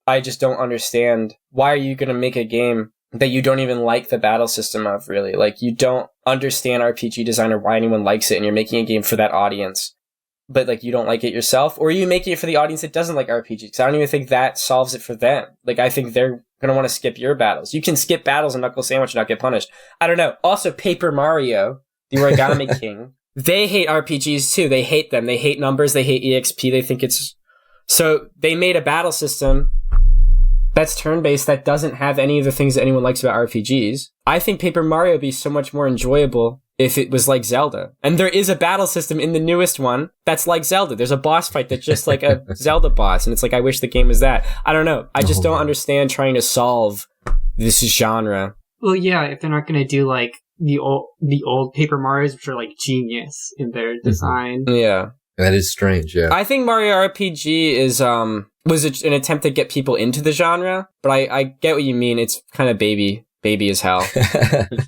Speaker 3: I just don't understand, why are you going to make a game that you don't even like the battle system of, really? Like, you don't understand RPG design or why anyone likes it, and you're making a game for that audience, but like, you don't like it yourself, or are you making it for the audience that doesn't like RPGs? Because I don't even think that solves it for them. Like, I think they're going to want to skip your battles. You can skip battles in Knuckle Sandwich and not get punished. I don't know. Also, Paper Mario, the Origami King, they hate RPGs too. They hate them. They hate numbers. They hate EXP. They think it's... So they made a battle system that's turn-based that doesn't have any of the things that anyone likes about RPGs. I think Paper Mario would be so much more enjoyable if it was like Zelda. And there is a battle system in the newest one that's like Zelda. There's a boss fight that's just like a Zelda boss, and it's like, I wish the game was that. I don't know. I just don't understand trying to solve this genre.
Speaker 4: Well, yeah, if they're not going to do like the old Paper Marios, which are like genius in their design.
Speaker 3: Yeah.
Speaker 1: That is strange, yeah.
Speaker 3: I think Mario RPG is was an attempt to get people into the genre, but I get what you mean. It's kind of baby as hell.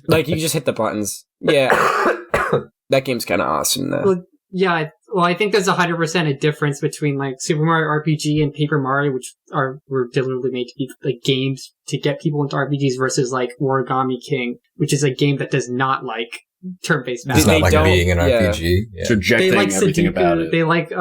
Speaker 3: Like, you just hit the buttons. Yeah. That game's kind of awesome, though.
Speaker 4: Well, yeah. Well, I think there's 100% a difference between like Super Mario RPG and Paper Mario, which were deliberately made to be like games to get people into RPGs, versus like Origami King, which is a game that does not like turn-based battle.
Speaker 1: It's not like being an RPG. Yeah.
Speaker 2: Rejecting
Speaker 4: they like
Speaker 2: everything
Speaker 4: Sudoku,
Speaker 2: about it.
Speaker 4: They like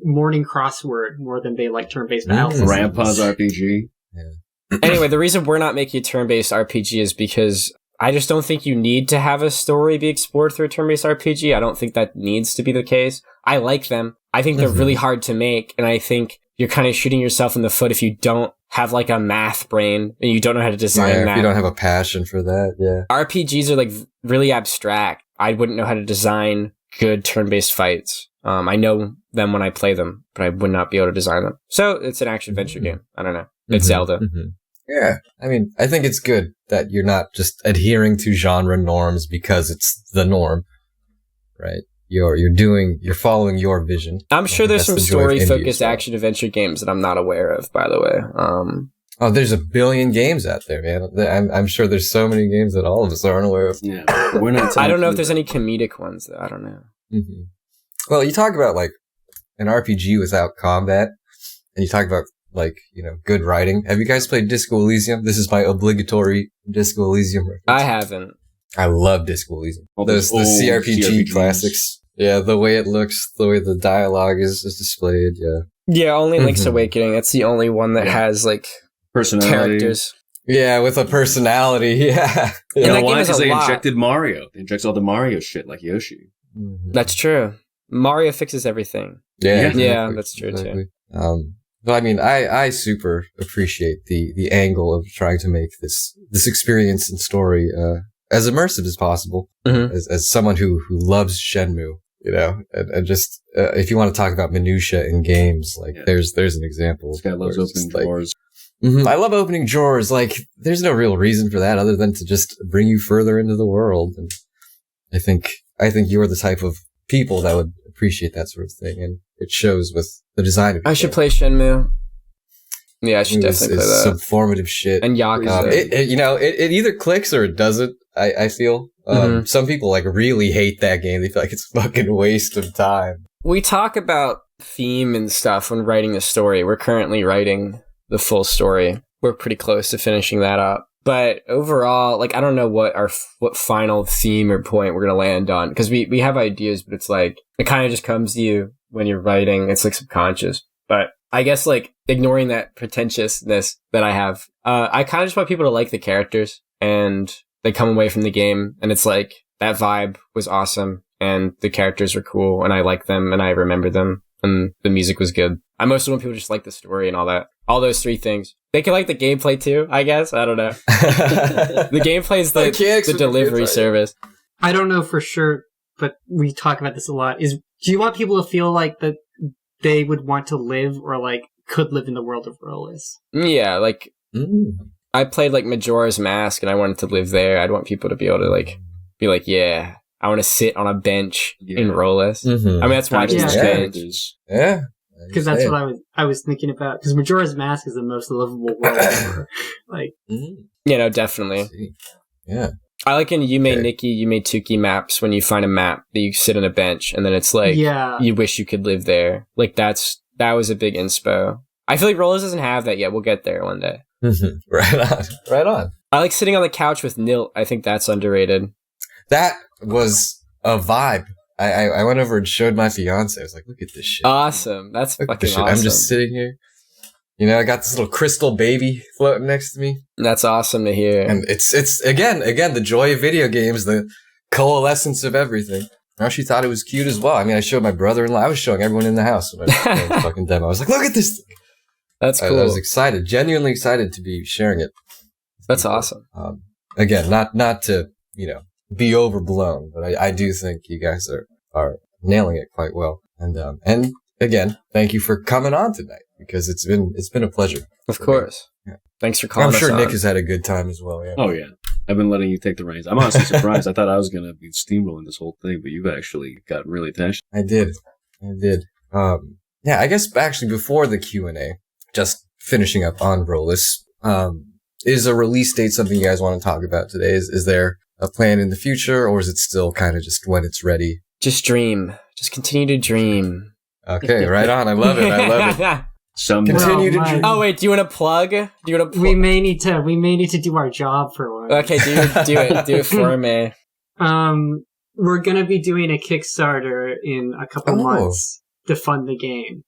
Speaker 4: morning crossword more than they like turn-based battle systems.
Speaker 2: Grandpa's RPG.
Speaker 1: Yeah.
Speaker 3: Anyway, the reason we're not making a turn-based RPG is because I just don't think you need to have a story be explored through a turn-based RPG. I don't think that needs to be the case. I like them. I think they're really hard to make, and I think you're kind of shooting yourself in the foot if you don't have like a math brain and you don't know how to design that.
Speaker 1: If you don't have a passion for that, yeah.
Speaker 3: RPGs are like really abstract. I wouldn't know how to design good turn-based fights. I know them when I play them, but I would not be able to design them. So it's an action-adventure game. I don't know. It's Zelda.
Speaker 1: Yeah. I mean, I think it's good that you're not just adhering to genre norms because it's the norm, right? You're following your vision.
Speaker 3: I'm sure there's some story-focused action-adventure games that I'm not aware of, by the way.
Speaker 1: There's a billion games out there, man. I'm sure there's so many games that all of us aren't aware of.
Speaker 2: Yeah, we're not.
Speaker 3: I don't know if there's any comedic ones, though. I don't know.
Speaker 1: Well, you talk about like an RPG without combat, and you talk about like, good writing. Have you guys played Disco Elysium? This is my obligatory Disco Elysium reference.
Speaker 3: I haven't.
Speaker 1: I love Disco Elysium. The CRPG classics. Yeah, the way it looks, the way the dialogue is displayed, yeah.
Speaker 3: Yeah, only Link's Awakening. That's the only one that has, like,
Speaker 2: Personality.
Speaker 3: Characters.
Speaker 1: Yeah, with a personality. Yeah.
Speaker 2: You
Speaker 3: And
Speaker 2: know
Speaker 3: that
Speaker 2: why?
Speaker 3: game is
Speaker 2: Because
Speaker 3: a
Speaker 2: they
Speaker 3: lot.
Speaker 2: injected Mario. They inject all the Mario shit like Yoshi.
Speaker 1: Mhm.
Speaker 3: That's true. Mario fixes everything.
Speaker 1: Yeah,
Speaker 3: Yeah, that's true, too.
Speaker 1: But I mean, I super appreciate the angle of trying to make this experience and story as immersive as possible.
Speaker 3: Mhm.
Speaker 1: As someone who loves Shenmue, you know, and just if you want to talk about minutia in games, like there's an example.
Speaker 2: This guy loves
Speaker 1: where it's
Speaker 2: opening
Speaker 1: just like,
Speaker 2: drawers.
Speaker 1: I love opening drawers. Like, there's no real reason for that other than to just bring you further into the world. And I think you're the type of people that would appreciate that sort of thing, and it shows with the design of it.
Speaker 3: I should play Shenmue. Yeah, I should definitely play that.
Speaker 1: Some formative shit.
Speaker 3: And Yakuza.
Speaker 1: It either clicks or it doesn't. I feel some people like really hate that game. They feel like it's a fucking waste of time.
Speaker 3: We talk about theme and stuff when writing the story. We're currently writing the full story. We're pretty close to finishing that up. But overall, like, I don't know what final theme or point we're going to land on. Because we have ideas, but it's like, it kind of just comes to you when you're writing. It's like subconscious. But I guess like ignoring that pretentiousness that I have, I kind of just want people to like the characters and they come away from the game and it's like, that vibe was awesome and the characters were cool and I like them and I remember them and the music was good. I mostly want people to just like the story and all that. All those three things. They can like the gameplay too, I guess. I don't know. The gameplay is the delivery service.
Speaker 4: I don't know for sure, but we talk about this a lot. Do you want people to feel like that they would want to live or like could live in the world of Rolus?
Speaker 3: Yeah, like I played like Majora's Mask and I wanted to live there. I'd want people to be able to like be like, yeah, I want to sit on a bench in Rolus. I mean, that's why I just changed.
Speaker 1: Yeah.
Speaker 4: Because that's what I was thinking about. Because Majora's Mask is the most livable world ever. Like,
Speaker 3: you know, definitely.
Speaker 1: Yeah.
Speaker 3: I like in Yume Nikki, Yume Tuki maps when you find a map that you sit on a bench and then it's like, you wish you could live there. Like that was a big inspo. I feel like Rolus doesn't have that yet. We'll get there one day.
Speaker 1: Right on.
Speaker 3: I like sitting on the couch with Nilt. I think that's underrated.
Speaker 1: That was a vibe. I went over and showed my fiance. I was like, look at this shit.
Speaker 3: Awesome. That's fucking awesome.
Speaker 1: I'm just sitting here. You know, I got this little crystal baby floating next to me.
Speaker 3: That's awesome to hear.
Speaker 1: And it's again, the joy of video games, the coalescence of everything. Now she thought it was cute as well. I mean, I showed my brother-in-law. I was showing everyone in the house when I was playing the fucking demo. I was like, look at this thing.
Speaker 3: That's cool.
Speaker 1: I was excited, genuinely excited to be sharing it.
Speaker 3: That's awesome.
Speaker 1: Again, not to, be overblown, but I do think you guys are nailing it quite well. And again, thank you for coming on tonight because it's been a pleasure.
Speaker 3: Of course.
Speaker 1: Yeah.
Speaker 3: Thanks for calling us
Speaker 1: I'm sure
Speaker 3: on.
Speaker 1: Nick has had a good time as well. Yeah.
Speaker 2: Oh yeah. I've been letting you take the reins. I'm honestly surprised. I thought I was going to be steamrolling this whole thing, but you've actually got really attention.
Speaker 1: I did. Yeah, I guess actually before the Q&A, just finishing up on Rolus, is a release date something you guys want to talk about today? Is there a plan in the future, or is it still kind of just when it's ready?
Speaker 3: Just dream. Just continue to dream.
Speaker 1: Okay, right on. I love it. Continue to dream.
Speaker 3: Oh wait, do you want to plug?
Speaker 4: We may need to do our job for one.
Speaker 3: Okay, do it for me.
Speaker 4: We're gonna be doing a Kickstarter in a couple months to fund the game.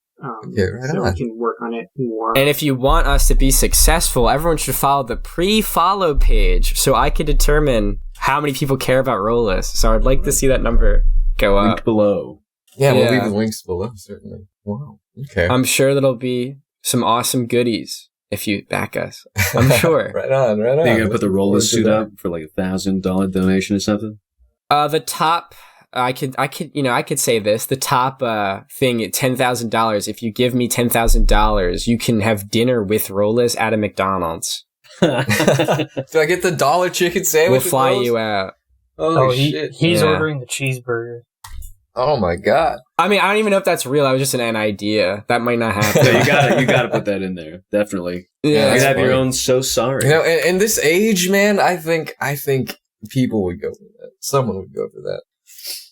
Speaker 4: We can work on it more.
Speaker 3: And if you want us to be successful, everyone should follow the pre-follow page so I can determine how many people care about Rolus. So I'd like to see that number go up.
Speaker 2: Link below.
Speaker 1: Yeah, we'll leave the links below, certainly. Wow. Okay.
Speaker 3: I'm sure there'll be some awesome goodies if you back us. I'm sure.
Speaker 1: Right on.
Speaker 2: You're going to put the Rolus suit up for like $1,000 donation or something?
Speaker 3: The top... I could say this. The top thing at $10,000. If you give me $10,000, you can have dinner with Rolus at a McDonald's.
Speaker 1: Do I get the dollar chicken sandwich?
Speaker 3: We'll fly you out.
Speaker 1: Oh shit!
Speaker 5: He's ordering the cheeseburger.
Speaker 1: Oh my god!
Speaker 3: I mean, I don't even know if that's real. That was just an idea. That might not happen.
Speaker 2: Yeah, you gotta put that in there. Definitely.
Speaker 3: Yeah,
Speaker 2: you have your own. So sorry.
Speaker 1: In this age, man, I think people would go for that. Someone would go for that.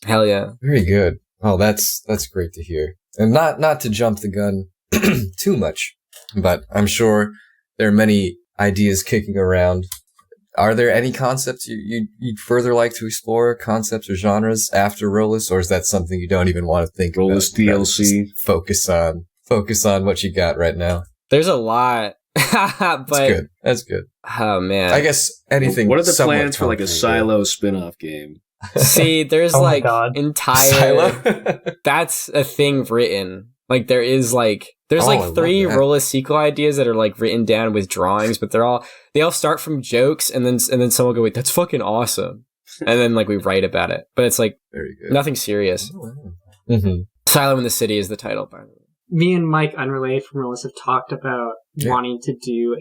Speaker 3: Hell yeah.
Speaker 1: Very good. Oh, that's great to hear. And not to jump the gun too much, but I'm sure there are many ideas kicking around. Are there any concepts you'd further like to explore, concepts or genres after Rolus, or is that something you don't even want to think
Speaker 2: Rolus
Speaker 1: about?
Speaker 2: DLC.
Speaker 1: Focus on what you got right now.
Speaker 3: There's a lot. But
Speaker 1: good. That's good.
Speaker 3: Oh man,
Speaker 1: I guess anything.
Speaker 2: What are the
Speaker 1: somewhat
Speaker 2: plans for like a
Speaker 1: concrete,
Speaker 2: Silo spin-off game?
Speaker 3: see, there's
Speaker 5: Oh my
Speaker 3: like
Speaker 5: God.
Speaker 3: entire.
Speaker 1: Silo?
Speaker 3: That's a thing written. Like there is like there's
Speaker 1: Oh, I
Speaker 3: like
Speaker 1: love
Speaker 3: 3
Speaker 1: that.
Speaker 3: Rolus sequel ideas that are like written down with drawings, but they all start from jokes, and then someone will go, wait, that's fucking awesome, and then like we write about it, but it's like
Speaker 1: Very good.
Speaker 3: nothing serious.
Speaker 1: Mm-hmm.
Speaker 3: Silo in the City is the title, by the way.
Speaker 4: Me and Mike, unrelated from Rolus, have talked about wanting to do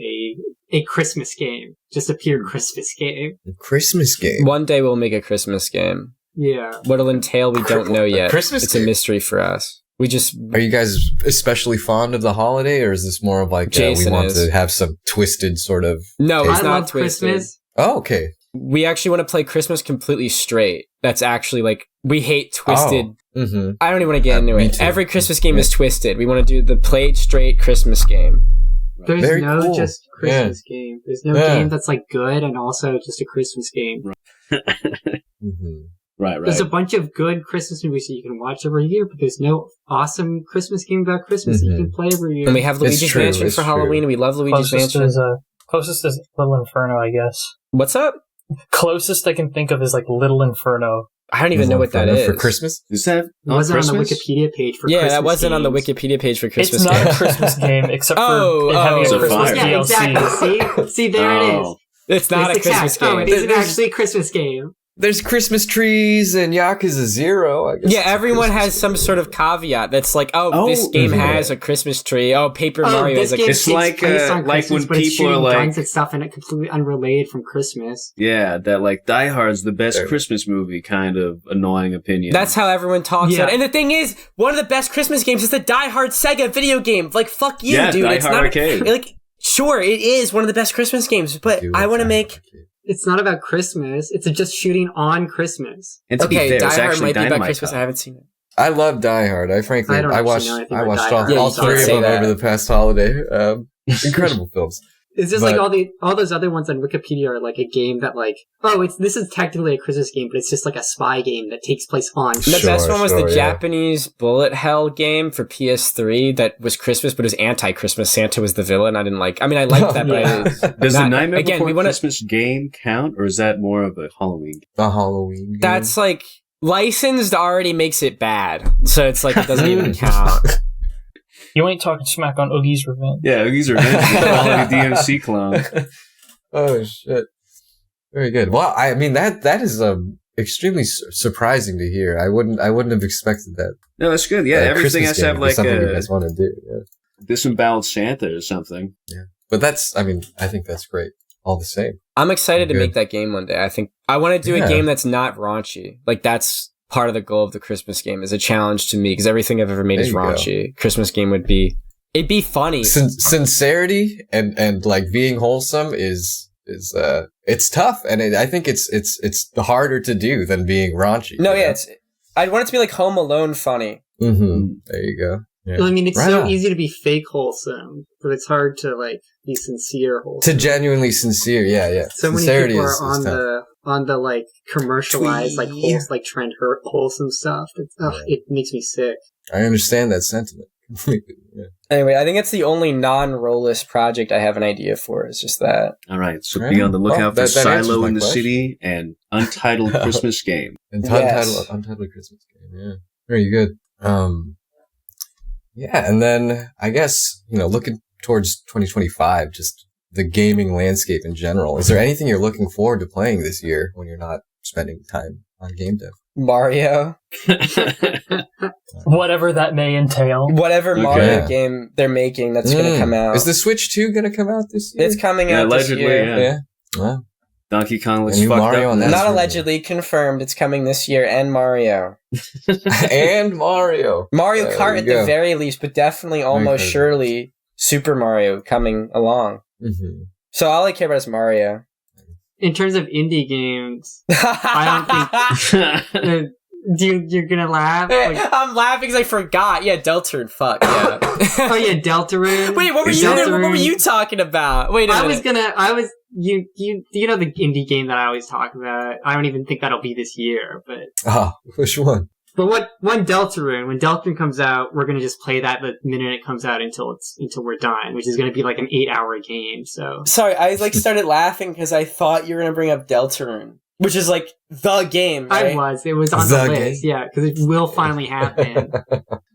Speaker 4: a Christmas game, just a pure Christmas game.
Speaker 1: Christmas game.
Speaker 3: One day we'll make a Christmas game.
Speaker 4: Yeah.
Speaker 3: What it'll entail, we don't know yet.
Speaker 1: Christmas
Speaker 3: it's
Speaker 1: game?
Speaker 3: a mystery for us. We just
Speaker 1: Are you guys especially fond of the holiday, or is this more of like we
Speaker 3: Jason
Speaker 1: want
Speaker 3: is.
Speaker 1: to have some twisted sort of?
Speaker 3: no,
Speaker 1: I
Speaker 3: it's
Speaker 4: I
Speaker 3: not
Speaker 4: love
Speaker 3: twisted.
Speaker 4: Christmas.
Speaker 1: Oh, okay.
Speaker 3: We actually want to play Christmas completely straight. That's actually like we hate twisted.
Speaker 1: Oh. Mm-hmm.
Speaker 3: I don't even want to get into
Speaker 1: Me
Speaker 3: it.
Speaker 1: too.
Speaker 3: Every Christmas game is twisted. We want to do the play it straight Christmas game.
Speaker 4: There's
Speaker 1: Very
Speaker 4: no
Speaker 1: cool.
Speaker 4: just Christmas game. There's no
Speaker 1: Yeah.
Speaker 4: game that's like good and also just a Christmas game.
Speaker 1: Mm-hmm.
Speaker 2: Right.
Speaker 4: There's a bunch of good Christmas movies that you can watch every year, but there's no awesome Christmas game about Christmas that you can play every year.
Speaker 3: And we have
Speaker 1: It's
Speaker 3: Luigi's
Speaker 1: true,
Speaker 3: Mansion
Speaker 1: it's
Speaker 3: for
Speaker 1: true.
Speaker 3: Halloween. We love Luigi's Mansion.
Speaker 5: Closest is Little Inferno, I guess.
Speaker 3: What's up?
Speaker 5: Closest I can think of is like Little Inferno.
Speaker 3: I don't even know what that is.
Speaker 1: For Christmas.
Speaker 2: Is that
Speaker 4: It wasn't on the
Speaker 2: Christmas?
Speaker 4: Wikipedia page for
Speaker 3: Yeah,
Speaker 4: Christmas
Speaker 3: that wasn't on the
Speaker 4: games.
Speaker 3: Wikipedia page for Christmas.
Speaker 5: It's not
Speaker 3: games.
Speaker 5: a Christmas game except for
Speaker 3: Oh,
Speaker 5: it having
Speaker 2: oh.
Speaker 5: a Christmas
Speaker 2: Fire.
Speaker 4: Yeah,
Speaker 5: DLC.
Speaker 4: exactly. See, there it is.
Speaker 2: Oh.
Speaker 3: It's not a
Speaker 4: Basic
Speaker 3: Christmas
Speaker 4: fact. Oh,
Speaker 3: game.
Speaker 4: it isn't actually a Christmas game.
Speaker 1: There's Christmas trees and Yakuza 0. I guess
Speaker 3: Yeah,
Speaker 1: it's a
Speaker 3: everyone
Speaker 1: Christmas
Speaker 3: has some
Speaker 1: game.
Speaker 3: sort of caveat that's like, this
Speaker 2: Oh,
Speaker 3: game
Speaker 1: mhm.
Speaker 3: has a Christmas tree. Oh, Paper Mario
Speaker 4: this
Speaker 3: is a
Speaker 4: game
Speaker 2: It's
Speaker 4: takes
Speaker 2: like,
Speaker 4: place on
Speaker 2: like
Speaker 4: Christmas,
Speaker 2: when
Speaker 4: but it's
Speaker 2: people are
Speaker 4: shooting
Speaker 2: like-
Speaker 4: guns and stuff and it completely unrelated from Christmas.
Speaker 2: Yeah, that like Die Hard's the best
Speaker 1: There.
Speaker 2: Christmas movie kind of annoying opinion.
Speaker 3: That's how everyone talks
Speaker 4: Yeah.
Speaker 3: about it. And the thing is, one of the best Christmas games is the Die Hard Sega video game. Like, fuck you,
Speaker 2: Yeah,
Speaker 3: dude.
Speaker 2: Die
Speaker 3: It's
Speaker 2: Hard
Speaker 3: not
Speaker 2: Arcade.
Speaker 3: like, sure, it is one of the best Christmas games, but
Speaker 1: Dude,
Speaker 3: I want to
Speaker 1: that's
Speaker 3: make.
Speaker 1: okay.
Speaker 4: It's not about Christmas. It's just shooting on Christmas.
Speaker 2: and to be
Speaker 3: Okay,
Speaker 2: fair,
Speaker 3: Die
Speaker 2: it's
Speaker 3: Hard
Speaker 2: actually
Speaker 3: might be about
Speaker 2: Dynamite
Speaker 3: Christmas. I
Speaker 2: Time.
Speaker 3: haven't seen it.
Speaker 1: I love Die Hard. I frankly,
Speaker 4: I don't
Speaker 1: I
Speaker 4: actually
Speaker 1: watched,
Speaker 4: know anything
Speaker 1: I
Speaker 4: about
Speaker 1: watched
Speaker 4: Die
Speaker 1: all,
Speaker 4: Hard.
Speaker 3: Yeah,
Speaker 1: all
Speaker 3: you can't
Speaker 1: three of
Speaker 3: say
Speaker 1: them
Speaker 3: that.
Speaker 1: over the past holiday. Incredible films.
Speaker 4: It's just
Speaker 1: But-
Speaker 4: like all those other ones on Wikipedia are like a game that like, this is technically a Christmas game, but it's just like a spy game that takes place on
Speaker 3: The
Speaker 4: Christmas.
Speaker 3: best one was the
Speaker 1: Sure, yeah.
Speaker 3: Japanese bullet hell game for PS3 that was Christmas, but it was anti-Christmas. Santa was the villain. I liked that, but
Speaker 4: Yeah.
Speaker 2: Does
Speaker 3: Not-
Speaker 2: the Nightmare
Speaker 3: again,
Speaker 2: Before
Speaker 3: we wanna-
Speaker 2: Christmas game count, or is that more of a Halloween game?
Speaker 1: The Halloween. Game.
Speaker 3: that's like licensed already makes it bad. So it's like it doesn't even count.
Speaker 5: You ain't talking smack on Oogie's Revenge.
Speaker 2: Yeah, Oogies Revenge is the quality DMC clone.
Speaker 1: Oh shit! Very good. Well, I mean that is extremely surprising to hear. I wouldn't have expected that.
Speaker 2: No, that's good. Yeah, everything
Speaker 1: Christmas
Speaker 2: has to
Speaker 1: game
Speaker 2: have
Speaker 1: is
Speaker 2: like
Speaker 1: something you
Speaker 2: a
Speaker 1: guys want to do. Yeah.
Speaker 2: disemboweled Santa or something.
Speaker 1: But I think that's great. All the same.
Speaker 3: I'm excited to
Speaker 1: Good.
Speaker 3: make that game one day. I think I want to do
Speaker 1: Yeah.
Speaker 3: a game that's not raunchy. Like that's part of the goal of the Christmas game is a challenge to me because everything I've ever made
Speaker 1: There
Speaker 3: is
Speaker 1: you go.
Speaker 3: raunchy. Christmas game it'd be funny.
Speaker 1: Sincerity and like being wholesome is it's tough, and I think it's harder to do than being raunchy.
Speaker 3: No,
Speaker 1: you
Speaker 3: yeah,
Speaker 1: know?
Speaker 3: I'd want it to be like Home Alone funny.
Speaker 1: Mm-hmm. There you go. Yeah.
Speaker 4: I mean, it's
Speaker 1: Right
Speaker 4: so
Speaker 1: on.
Speaker 4: easy to be fake wholesome, but it's hard to like be sincere wholesome.
Speaker 1: To genuinely sincere, yeah.
Speaker 4: So many
Speaker 1: Sincerity
Speaker 4: people
Speaker 1: is
Speaker 4: on
Speaker 1: tough.
Speaker 4: the like commercialized like trend wholesome stuff. It makes me sick.
Speaker 1: I understand that sentiment completely. Yeah.
Speaker 3: Anyway, I think it's the only non-Rolus project I have an idea for. It's just that.
Speaker 2: All right, so
Speaker 1: Yeah.
Speaker 2: be on the lookout
Speaker 1: Well,
Speaker 2: for
Speaker 1: that answers
Speaker 2: Silo
Speaker 1: my
Speaker 2: in the
Speaker 1: question.
Speaker 2: City and Untitled Christmas Game.
Speaker 3: Yes.
Speaker 1: Untitled Christmas game. Yeah, very good. Yeah, and then I guess looking towards 2025, just the gaming landscape in general. Is there anything you're looking forward to playing this year when you're not spending time on game dev?
Speaker 3: Mario.
Speaker 5: Whatever that may entail.
Speaker 3: Whatever
Speaker 2: Okay.
Speaker 3: Mario
Speaker 1: Yeah.
Speaker 3: game they're making that's going to come out.
Speaker 1: Is the Switch 2 going to come out this year?
Speaker 3: It's coming
Speaker 2: Yeah,
Speaker 3: out this
Speaker 2: allegedly,
Speaker 3: year.
Speaker 2: yeah.
Speaker 1: Wow.
Speaker 2: Donkey Kong looks
Speaker 1: A new
Speaker 2: fucked
Speaker 1: Mario
Speaker 2: up.
Speaker 1: on that.
Speaker 3: Not
Speaker 1: That's
Speaker 3: allegedly confirmed. It's coming this year, and Mario.
Speaker 1: And Mario.
Speaker 3: Mario
Speaker 1: There
Speaker 3: Kart
Speaker 1: you
Speaker 3: at
Speaker 1: go.
Speaker 3: the very least, but definitely almost
Speaker 1: good.
Speaker 3: surely Super Mario coming along.
Speaker 1: Mm-hmm.
Speaker 3: So all I care about is Mario.
Speaker 4: In terms of indie games, you're gonna laugh. Like,
Speaker 3: I'm laughing because I forgot. Yeah, Deltarune. Fuck yeah.
Speaker 4: oh yeah, Deltarune.
Speaker 3: Wait, what were you talking about? Wait a minute.
Speaker 4: You know the indie game that I always talk about. I don't even think that'll be this year, but
Speaker 1: Ah, which one?
Speaker 4: But when Deltarune comes out, we're gonna just play that the minute it comes out until we're done, which is gonna be like an 8-hour game. So
Speaker 3: sorry, I started laughing because I thought you were gonna bring up Deltarune, which is like the game. Right?
Speaker 4: It was on the list, yeah, because it will finally happen.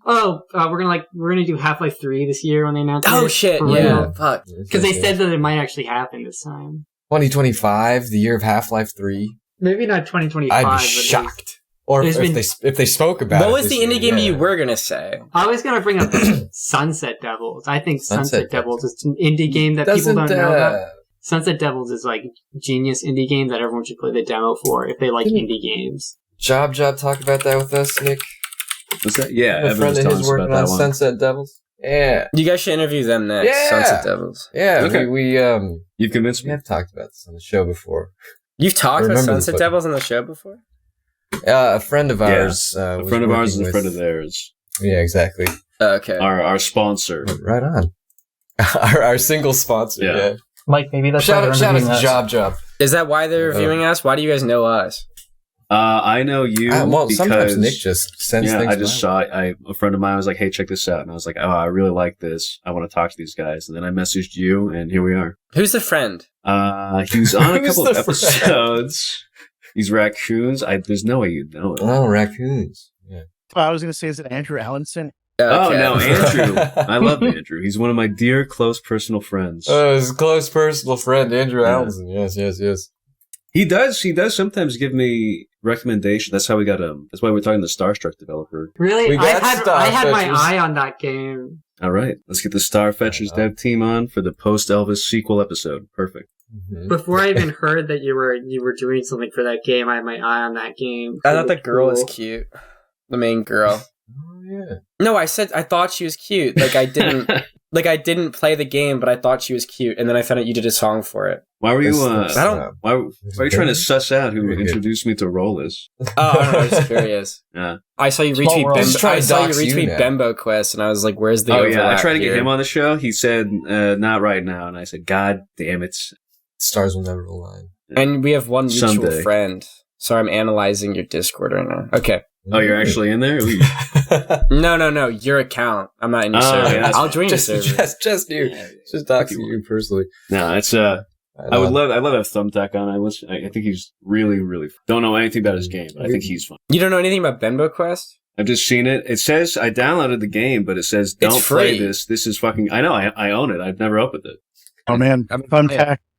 Speaker 4: We're gonna do Half-Life 3 this year when they announce it.
Speaker 3: Oh shit, yeah, fuck.
Speaker 4: Because they said that it might actually happen this time.
Speaker 1: 2025, the year of Half-Life 3.
Speaker 4: Maybe not 2025.
Speaker 1: I'd be shocked. Or if they spoke about it.
Speaker 3: What was the indie game you were gonna say?
Speaker 4: I was gonna bring up Sunset Devils. I think Sunset Devils is an indie game that people don't know about. Sunset Devils is like genius indie game that everyone should play the demo for if they like indie games.
Speaker 1: Job talk about that with us, Nick.
Speaker 2: What's that? Yeah,
Speaker 1: a friend of his working on Sunset Devils. Yeah,
Speaker 3: you guys should interview them next.
Speaker 1: Yeah.
Speaker 3: Sunset Devils.
Speaker 1: Yeah,
Speaker 2: okay.
Speaker 1: we
Speaker 2: you've convinced me.
Speaker 1: We have talked about this on the show before.
Speaker 3: You've talked about Sunset Devils on the show before?
Speaker 1: A friend of ours.
Speaker 2: A friend of ours is a friend of theirs.
Speaker 1: Yeah, exactly.
Speaker 3: Okay.
Speaker 2: Our sponsor.
Speaker 1: Right on. our single sponsor. Yeah.
Speaker 5: Mike, maybe that's
Speaker 1: shout out to Job.
Speaker 3: Is that why they're reviewing us? Why do you guys know us?
Speaker 2: I know you. Because
Speaker 1: sometimes Nick just sends things.
Speaker 2: I just saw it. A friend of mine was like, "Hey, check this out," and I was like, "Oh, I really like this. I want to talk to these guys." And then I messaged you, and here we are.
Speaker 3: Who's the friend?
Speaker 2: He was on a couple of episodes. These raccoons. There's no way you'd know it.
Speaker 1: Oh, raccoons. Yeah.
Speaker 6: Well, I was going to say, is it Andrew Allanson?
Speaker 3: Okay.
Speaker 2: Oh, no, Andrew. I love Andrew. He's one of my dear, close personal friends.
Speaker 1: Oh, his close personal friend, Andrew Allanson. Yes.
Speaker 2: He does sometimes give me recommendations. That's how we got him. That's why we're talking to the Starstruck developer.
Speaker 4: Really? I had my eye on that game.
Speaker 2: All right. Let's get the Starfetchers dev team on for the post-Elvis sequel episode. Perfect.
Speaker 1: Mm-hmm.
Speaker 4: Before I even heard that you were doing something for that game, I had my eye on that game.
Speaker 3: I thought the girl was cute. The main girl.
Speaker 1: Oh yeah.
Speaker 3: No, I thought she was cute. Like I didn't play the game, but I thought she was cute, and then I found out you did a song for it.
Speaker 2: Why were you? Why are you trying to suss out who introduced me to Rolus?
Speaker 3: Oh, I don't know. I was curious.
Speaker 2: Yeah.
Speaker 3: I saw you retweet Bembo Quest, and I was like, "Where's the?"
Speaker 2: Oh yeah, I tried to get him on the show. He said, "Not right now," and I said, "God damn it,
Speaker 1: stars will never align."
Speaker 3: And we have one mutual friend. So I'm analyzing your Discord right now. Okay.
Speaker 2: Oh, you're actually in there?
Speaker 3: No. Your account. I'm not in your server.
Speaker 2: Yeah,
Speaker 3: I'll join your server.
Speaker 1: Just you. Just doxing you personally.
Speaker 2: No, it's I love to have Thumbtack on. I think he's really, really don't know anything about his game, but I think he's fun.
Speaker 3: You don't know anything about Bembo Quest?
Speaker 2: I've just seen it. It says I downloaded the game, but it says don't play this. This is fucking. I know. I own it. I've never opened it.
Speaker 6: Oh man,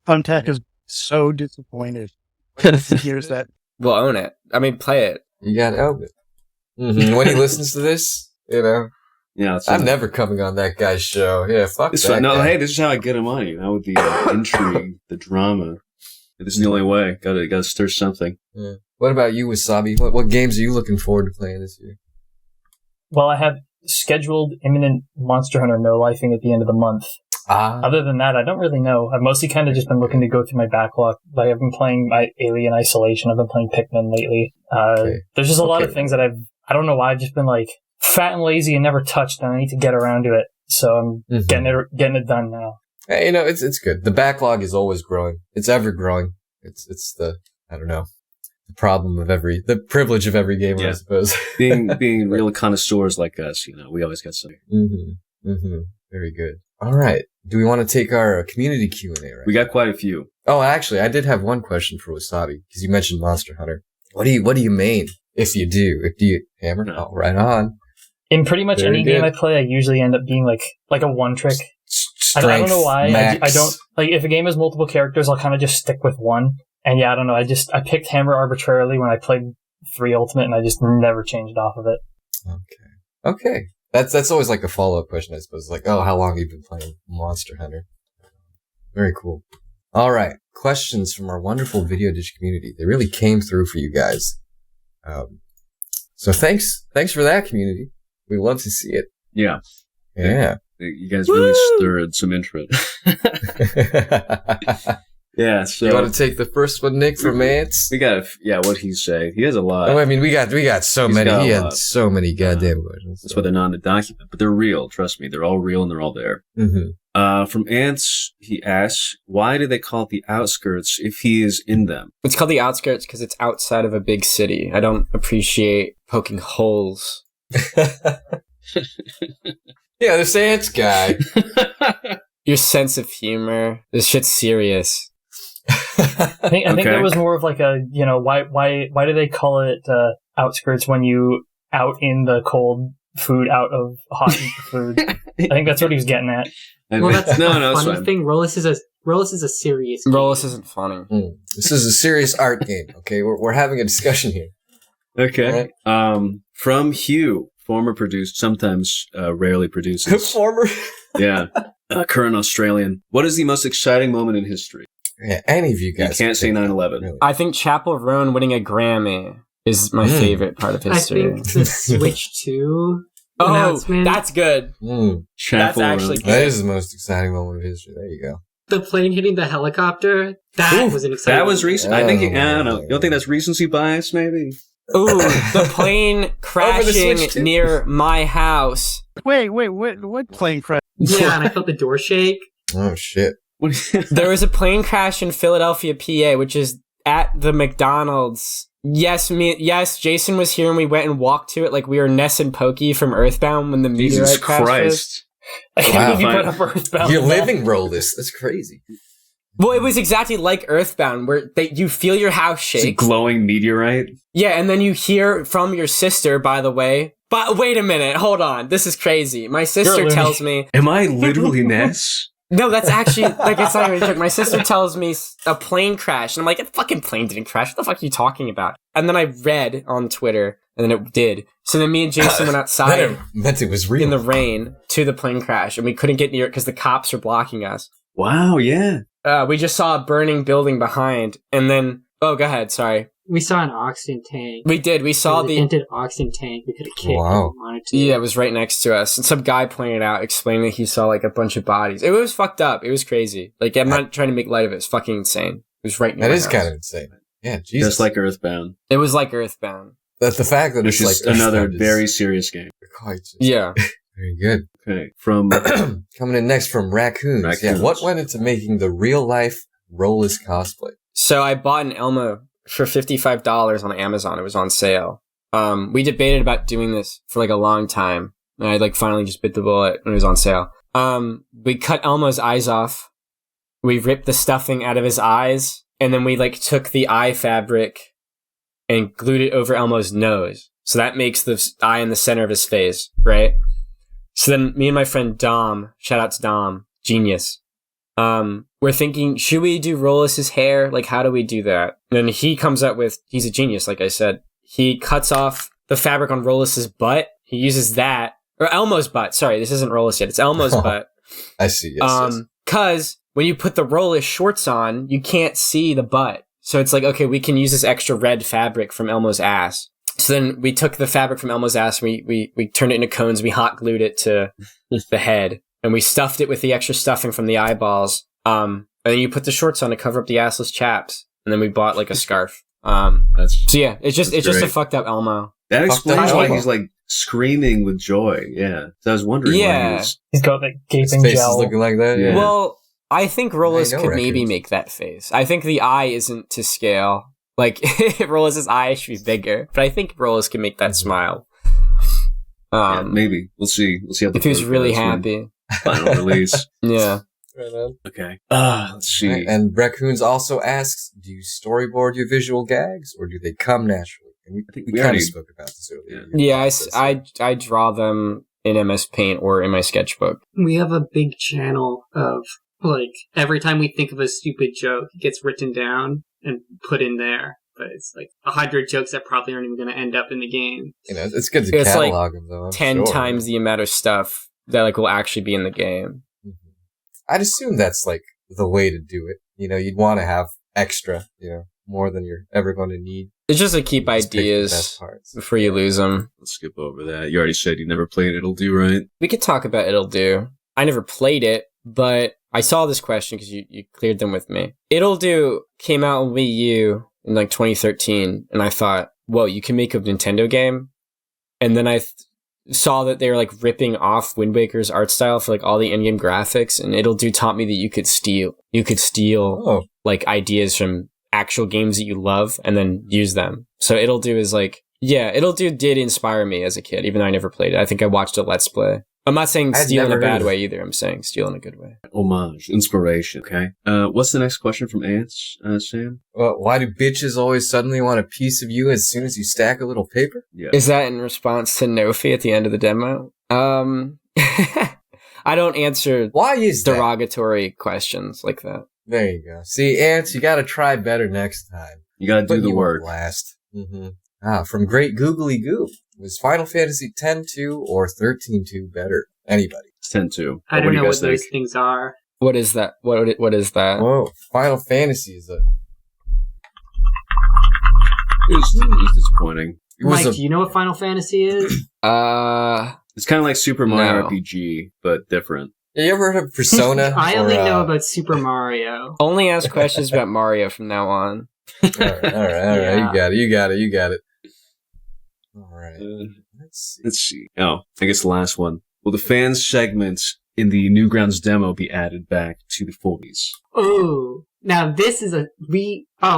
Speaker 6: Thumbtack is so disappointed. Here's that.
Speaker 3: We'll own it. I mean, play it.
Speaker 1: You gotta own it. Mm-hmm. When he listens to this,
Speaker 2: Yeah,
Speaker 1: I'm never coming on that guy's show. Yeah, fuck that.
Speaker 2: No,
Speaker 1: guy.
Speaker 2: hey, this is how I get him on. With the intrigue, the drama. This is the only way. Gotta stir something.
Speaker 1: Yeah. What about you, Wasabi? What games are you looking forward to playing this year?
Speaker 5: Well, I have scheduled imminent Monster Hunter no-lifing at the end of the month. Other than that, I don't really know. I've mostly kind of just been looking to go through my backlog. Like I've been playing my Alien Isolation. I've been playing Pikmin lately. There's just a lot of things that I don't know why I've just been like fat and lazy and never touched, and I need to get around to it. So I'm getting it done now.
Speaker 1: Hey, it's good. The backlog is always growing. It's ever growing. It's the problem of the privilege of every gamer, I suppose.
Speaker 2: being real connoisseurs like us, we always got something.
Speaker 1: Very good. All right. Do we want to take our community Q&A right
Speaker 2: We got quite a few.
Speaker 1: Oh, actually, I did have one question for Wasabi, because you mentioned Monster Hunter. What do you main? If you do you hammer?
Speaker 2: No.
Speaker 1: Oh, right on.
Speaker 5: In pretty much any game I play, I usually end up being like a one trick. I don't know why. I don't like if a game has multiple characters, I'll kind of just stick with one. And yeah, I don't know. I picked hammer arbitrarily when I played 3 Ultimate, and I just never changed off of it.
Speaker 1: Okay. That's always like a follow-up question, I suppose. Like, oh, how long have you been playing Monster Hunter? Very cool. All right. Questions from our wonderful Video Ditch community. They really came through for you guys. So thanks for that, community. We love to see it.
Speaker 2: Yeah.
Speaker 1: Yeah.
Speaker 2: You guys really stirred some interest. Yeah, so...
Speaker 1: You want to take the first one, Nick, from Ants?
Speaker 2: We got, what'd he say? He has a lot.
Speaker 1: Oh, I mean, we got so
Speaker 2: He's
Speaker 1: many.
Speaker 2: got
Speaker 1: He
Speaker 2: a
Speaker 1: had
Speaker 2: lot.
Speaker 1: so many goddamn questions.
Speaker 2: That's why they're not in the document, but they're real. Trust me, they're all real and they're all there.
Speaker 1: Mm-hmm.
Speaker 2: From Ants, he asks, why do they call it the Outskirts if he is in them?
Speaker 3: It's called the Outskirts because it's outside of a big city. I don't appreciate poking holes.
Speaker 1: Yeah, this Ants guy.
Speaker 3: Your sense of humor. This shit's serious.
Speaker 5: I think
Speaker 2: Okay.
Speaker 5: it was more of like a, why do they call it outskirts when you out in the cold food out of hot food? I think that's what he was getting at.
Speaker 4: Well, that's
Speaker 2: no,
Speaker 4: the
Speaker 2: it's
Speaker 4: funny
Speaker 2: fine.
Speaker 4: thing. Rolus is a serious game.
Speaker 3: Rolus isn't funny.
Speaker 1: This is a serious art game, okay? We're having a discussion here.
Speaker 2: Okay. From Hugh, former producer, sometimes rarely produces.
Speaker 1: Former.
Speaker 2: Yeah. Current Australian. What is the most exciting moment in history?
Speaker 1: Yeah, any of you
Speaker 2: You
Speaker 1: guys.
Speaker 2: can't say
Speaker 1: can pick
Speaker 2: 9/11.
Speaker 1: really.
Speaker 3: I think Chapel Roan winning a Grammy is my favorite part of
Speaker 4: I
Speaker 3: history.
Speaker 4: think the Switch 2 announcement.
Speaker 3: That's good.
Speaker 2: Chapel
Speaker 3: That's actually
Speaker 2: Roan.
Speaker 1: That is the most exciting moment of history. There you go.
Speaker 4: The plane hitting the helicopter. That was an exciting.
Speaker 2: That was recent. I think.
Speaker 1: Oh,
Speaker 2: I don't know. You don't think that's recency bias? Maybe.
Speaker 3: Ooh, the plane crashing
Speaker 1: Switch 2.
Speaker 3: near my house.
Speaker 6: Wait, what plane crash?
Speaker 4: Yeah, and I felt the door shake.
Speaker 1: Oh shit.
Speaker 3: There was a plane crash in Philadelphia, PA, which is at the McDonald's. Yes, Jason was here and we went and walked to it like we were Ness and Pokey from Earthbound when the
Speaker 2: Jesus
Speaker 3: meteorite crash was.
Speaker 2: Christ.
Speaker 5: I can't
Speaker 1: Wow.
Speaker 5: believe you put up Earthbound.
Speaker 1: You're living Rolus. That's crazy.
Speaker 3: Well, it was exactly like Earthbound, where you feel your house
Speaker 2: It's a
Speaker 3: shake.
Speaker 2: glowing meteorite.
Speaker 3: Yeah, and then you hear from your sister, by the way. But wait a minute, hold on. This is crazy. My sister
Speaker 5: Looney.
Speaker 3: tells me...
Speaker 2: Am I literally Ness?
Speaker 3: No, that's actually... Like, it's not even a joke. My sister tells me a plane crash. And I'm like, a fucking plane didn't crash. What the fuck are you talking about? And then I read on Twitter, and then it did. So then me and Jason went outside
Speaker 1: That meant it was real.
Speaker 3: in the rain to the plane crash. And we couldn't get near it because the cops were blocking us.
Speaker 2: Wow, yeah.
Speaker 3: We just saw a burning building behind. And then... Oh, go ahead. Sorry.
Speaker 4: We saw an oxygen tank.
Speaker 3: We did. We saw
Speaker 4: It was a
Speaker 3: the...
Speaker 4: dented oxygen tank. We could have kicked
Speaker 1: Wow.
Speaker 4: if we wanted to.
Speaker 3: Yeah, it was right next to us. And some guy pointed out, explaining that he saw like a bunch of bodies. It was fucked up. It was crazy. Like, I'm not trying to make light of it. It's fucking insane. It was right near
Speaker 1: That
Speaker 3: my
Speaker 1: is
Speaker 3: house.
Speaker 1: kind of insane. Yeah, Jesus.
Speaker 2: Just like Earthbound.
Speaker 3: It was like Earthbound.
Speaker 1: That's the fact that
Speaker 2: Which
Speaker 1: it's
Speaker 2: is
Speaker 1: like
Speaker 2: another
Speaker 1: Earthbound is
Speaker 2: very serious game.
Speaker 1: quite just
Speaker 3: Yeah.
Speaker 1: very good.
Speaker 2: Okay. From
Speaker 1: Coming in next from Raccoons. Yeah,
Speaker 2: Raccoons.
Speaker 1: what went into making the real life Rolus cosplay?
Speaker 3: So I bought an Elmo for $55 on Amazon. It was on sale. We debated about doing this for like a long time. And I like finally just bit the bullet when it was on sale. We cut Elmo's eyes off. We ripped the stuffing out of his eyes. And then we like took the eye fabric and glued it over Elmo's nose. So that makes the eye in the center of his face, right? So then me and my friend Dom, shout out to Dom, genius. We're thinking, should we do Rolus's hair? Like, how do we do that? And then he comes up with, he's a genius, like I said. He cuts off the fabric on Rolus's butt. He uses that, or Elmo's butt. Sorry, this isn't Rolus yet. It's Elmo's butt.
Speaker 1: I see. Yes.
Speaker 3: Cause when you put the Rolus shorts on, you can't see the butt. So it's like, okay, we can use this extra red fabric from Elmo's ass. So then we took the fabric from Elmo's ass, we turned it into cones, we hot glued it to the head, and we stuffed it with the extra stuffing from the eyeballs. And then you put the shorts on to cover up the assless chaps, and then we bought like a scarf.
Speaker 2: That's
Speaker 3: So yeah, it's just a
Speaker 2: great.
Speaker 3: fucked up Elmo.
Speaker 2: that explains
Speaker 1: up
Speaker 2: why
Speaker 1: Elmo.
Speaker 2: he's like screaming with joy. Yeah. So I was wondering why
Speaker 3: Yeah.
Speaker 2: he was
Speaker 5: He's got that
Speaker 1: His
Speaker 5: gaping
Speaker 1: face is
Speaker 5: jowl.
Speaker 1: looking like that.
Speaker 2: Yeah.
Speaker 3: Well, I think Rolus
Speaker 1: I know
Speaker 3: could maybe
Speaker 1: raccoons.
Speaker 3: make that face. I think the eye isn't to scale. Like, Rolus's eye should be bigger, but I think Rolus can make that smile.
Speaker 2: yeah, maybe. We'll see. We'll see how the
Speaker 3: If he was
Speaker 2: photo
Speaker 3: really
Speaker 2: goes when
Speaker 3: happy.
Speaker 2: Final release.
Speaker 3: Yeah.
Speaker 1: Right on.
Speaker 2: Okay. Let's see.
Speaker 1: Right, and Raccoons also asks, do you storyboard your visual gags, or do they come naturally? And
Speaker 2: I think
Speaker 1: we
Speaker 2: we
Speaker 1: kind
Speaker 2: already-
Speaker 1: of spoke about this earlier.
Speaker 3: Yeah, I draw them in MS Paint or in my sketchbook.
Speaker 4: We have a big channel of, like, every time we think of a stupid joke, it gets written down and put in there. But it's like 100 jokes that probably aren't even going to end up in the game.
Speaker 1: You know, it's good to
Speaker 3: It's like
Speaker 1: catalog them, though. I'm
Speaker 3: 10
Speaker 1: sure.
Speaker 3: times the amount of stuff that like will actually be in the game.
Speaker 1: I'd assume that's like the way to do it. You know, you'd want to have extra, more than you're ever going to need.
Speaker 3: It's just to keep
Speaker 1: Just pick the
Speaker 3: ideas
Speaker 1: best parts.
Speaker 3: before you lose them.
Speaker 2: Let's skip over that. You already said you never played It'll Do, right?
Speaker 3: We could talk about It'll Do. I never played it, but I saw this question because you cleared them with me. It'll Do came out on Wii U in like 2013, and I thought, whoa, you can make a Nintendo game? And then I saw that they were like ripping off Wind Waker's art style for like all the in-game graphics, and It'll Do taught me that you could steal like ideas from actual games that you love and then use them. So It'll Do is like, yeah, It'll Do did inspire me as a kid, even though I never played it. I think I watched a Let's Play. I'm not saying steal in a bad way either. I'm saying steal in a good way.
Speaker 2: Homage, inspiration. Okay. What's the next question from Ants, Sam?
Speaker 1: Well, why do bitches always suddenly want a piece of you as soon as you stack a little paper?
Speaker 2: Yeah.
Speaker 3: Is that in response to Nofi at the end of the demo? I don't answer derogatory questions like that.
Speaker 1: There you go. See, Ants, you gotta try better next time.
Speaker 2: You gotta do the work.
Speaker 1: Last. From Great Googly Goo. Was Final Fantasy X-2 or 13-2 better? Anybody?
Speaker 2: 10-2.
Speaker 4: I don't know what those things are.
Speaker 3: What is that? What is that?
Speaker 1: Whoa, Final Fantasy is a...
Speaker 2: It was disappointing.
Speaker 4: Mike, do you know what Final Fantasy is?
Speaker 2: It's kind of like Super Mario RPG, but different.
Speaker 1: You ever heard of Persona?
Speaker 4: I only know about Super Mario.
Speaker 3: Only ask questions about Mario from now on.
Speaker 1: All right. Yeah. You got it. All right. Let's
Speaker 2: see. Oh, I guess the last one. Will the fans segments in the Newgrounds demo be added back to the Foldies?
Speaker 4: Oh, now this is oh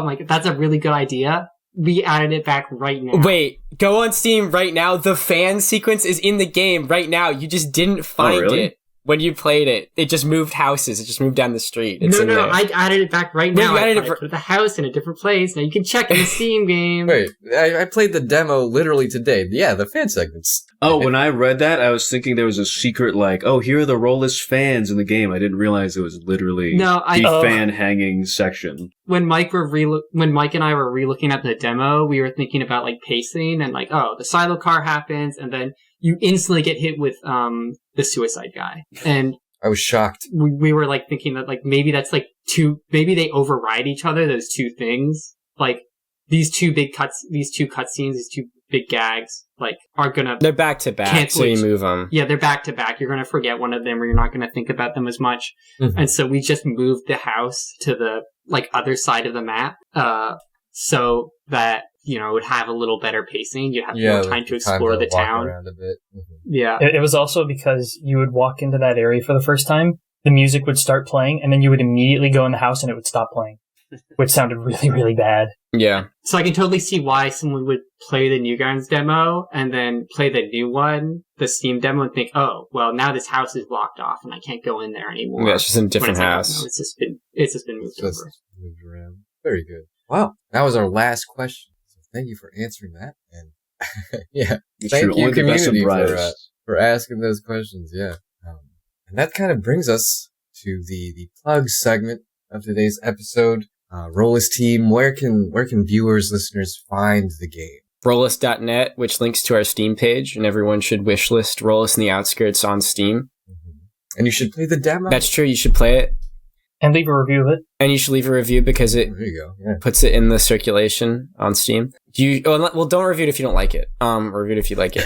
Speaker 4: my god, that's a really good idea. We added it back right now.
Speaker 3: Wait, go on Steam right now. The fan sequence is in the game right now. You just didn't find it when you played it. It just moved houses. It just moved down the street. It's
Speaker 4: no, I added it back right now.
Speaker 3: I
Speaker 4: put the house in a different place. Now you can check in the Steam game.
Speaker 1: Wait, I played the demo literally today. Yeah, the fan segments.
Speaker 2: Oh, when I read that, I was thinking there was a secret, like, oh, here are the Rolus fans in the game. I didn't realize it was literally the fan hanging section.
Speaker 4: When Mike and I were re-looking at the demo, we were thinking about like pacing and like, oh, the silo car happens, and then you instantly get hit with the suicide guy. And
Speaker 1: I was shocked.
Speaker 4: We were like thinking that like maybe that's like maybe they override each other, those two things. Like these two cutscenes, these two big gags, like are gonna...
Speaker 3: They're back to back, so you move them.
Speaker 4: Yeah, they're back to back. You're gonna forget one of them, or you're not gonna think about them as much. Mm-hmm. And so we just moved the house to the like other side of the map, so that it would have a little better pacing. You'd have more time to explore the town.
Speaker 1: Around a bit. Mm-hmm.
Speaker 4: Yeah,
Speaker 5: it was also because you would walk into that area for the first time, the music would start playing, and then you would immediately go in the house and it would stop playing, which sounded really, really bad.
Speaker 3: Yeah.
Speaker 4: So I can totally see why someone would play the Newgrounds demo and then play the new one, the Steam demo, and think, oh, well, now this house is blocked off and I can't go in there anymore.
Speaker 3: Yeah, it's just in a different house.
Speaker 4: Like, no, it's just been moved over.
Speaker 1: Moved around. Very good. Wow, that was our last question. So thank you for answering that. And yeah, thank you, community, for asking those questions. Yeah. And that kind of brings us to the plug segment of today's episode. Rolus team, where can viewers, listeners find the game?
Speaker 3: Rolus.net, which links to our Steam page, and everyone should wishlist Rolus in the Outskirts on Steam.
Speaker 1: Mm-hmm. And you should play the demo.
Speaker 3: That's true, you should play it.
Speaker 5: And leave a review of it.
Speaker 3: And you should leave a review because it puts it in the circulation on Steam. Don't review it if you don't like it. Review it if you like it.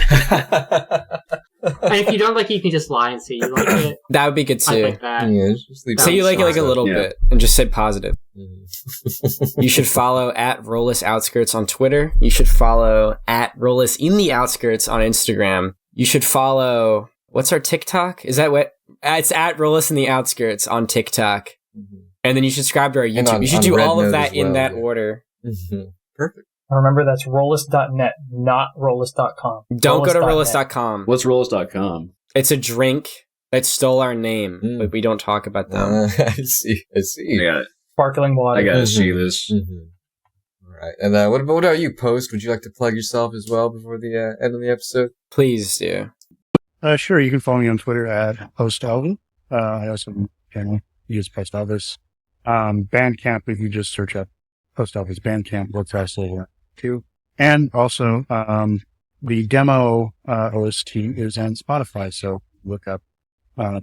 Speaker 4: And if you don't like it, you can just lie and say you like it.
Speaker 3: That would be good too.
Speaker 4: I like that.
Speaker 1: Yeah, just
Speaker 3: say you like it like a little bit and just say positive. You should follow at Rolus Outskirts on Twitter. You should follow at Rolus in the Outskirts on Instagram. You should follow, what's our TikTok? Is that what? It's at Rolus in the Outskirts on TikTok. Mm-hmm. And then you should subscribe to our YouTube. You should do all of that in that order.
Speaker 1: Mm-hmm. Perfect.
Speaker 5: Remember, that's Rolus.net, not Rolus.com.
Speaker 3: Don't go to Rolus.com.
Speaker 2: What's Rolus.com?
Speaker 3: It's a drink that stole our name, but we don't talk about them.
Speaker 1: I see.
Speaker 2: I got it.
Speaker 5: Sparkling water.
Speaker 2: I gotta see this.
Speaker 1: Mm-hmm. All right. And what about you, Post? Would you like to plug yourself as well before the end of the episode?
Speaker 3: Please do.
Speaker 6: Sure. You can follow me on Twitter at PostElvin. I also have a channel. Use Post Elvis. Bandcamp, if you just search up Post Elvis Bandcamp, WordPress over too. And also, the demo OST is on Spotify. So look up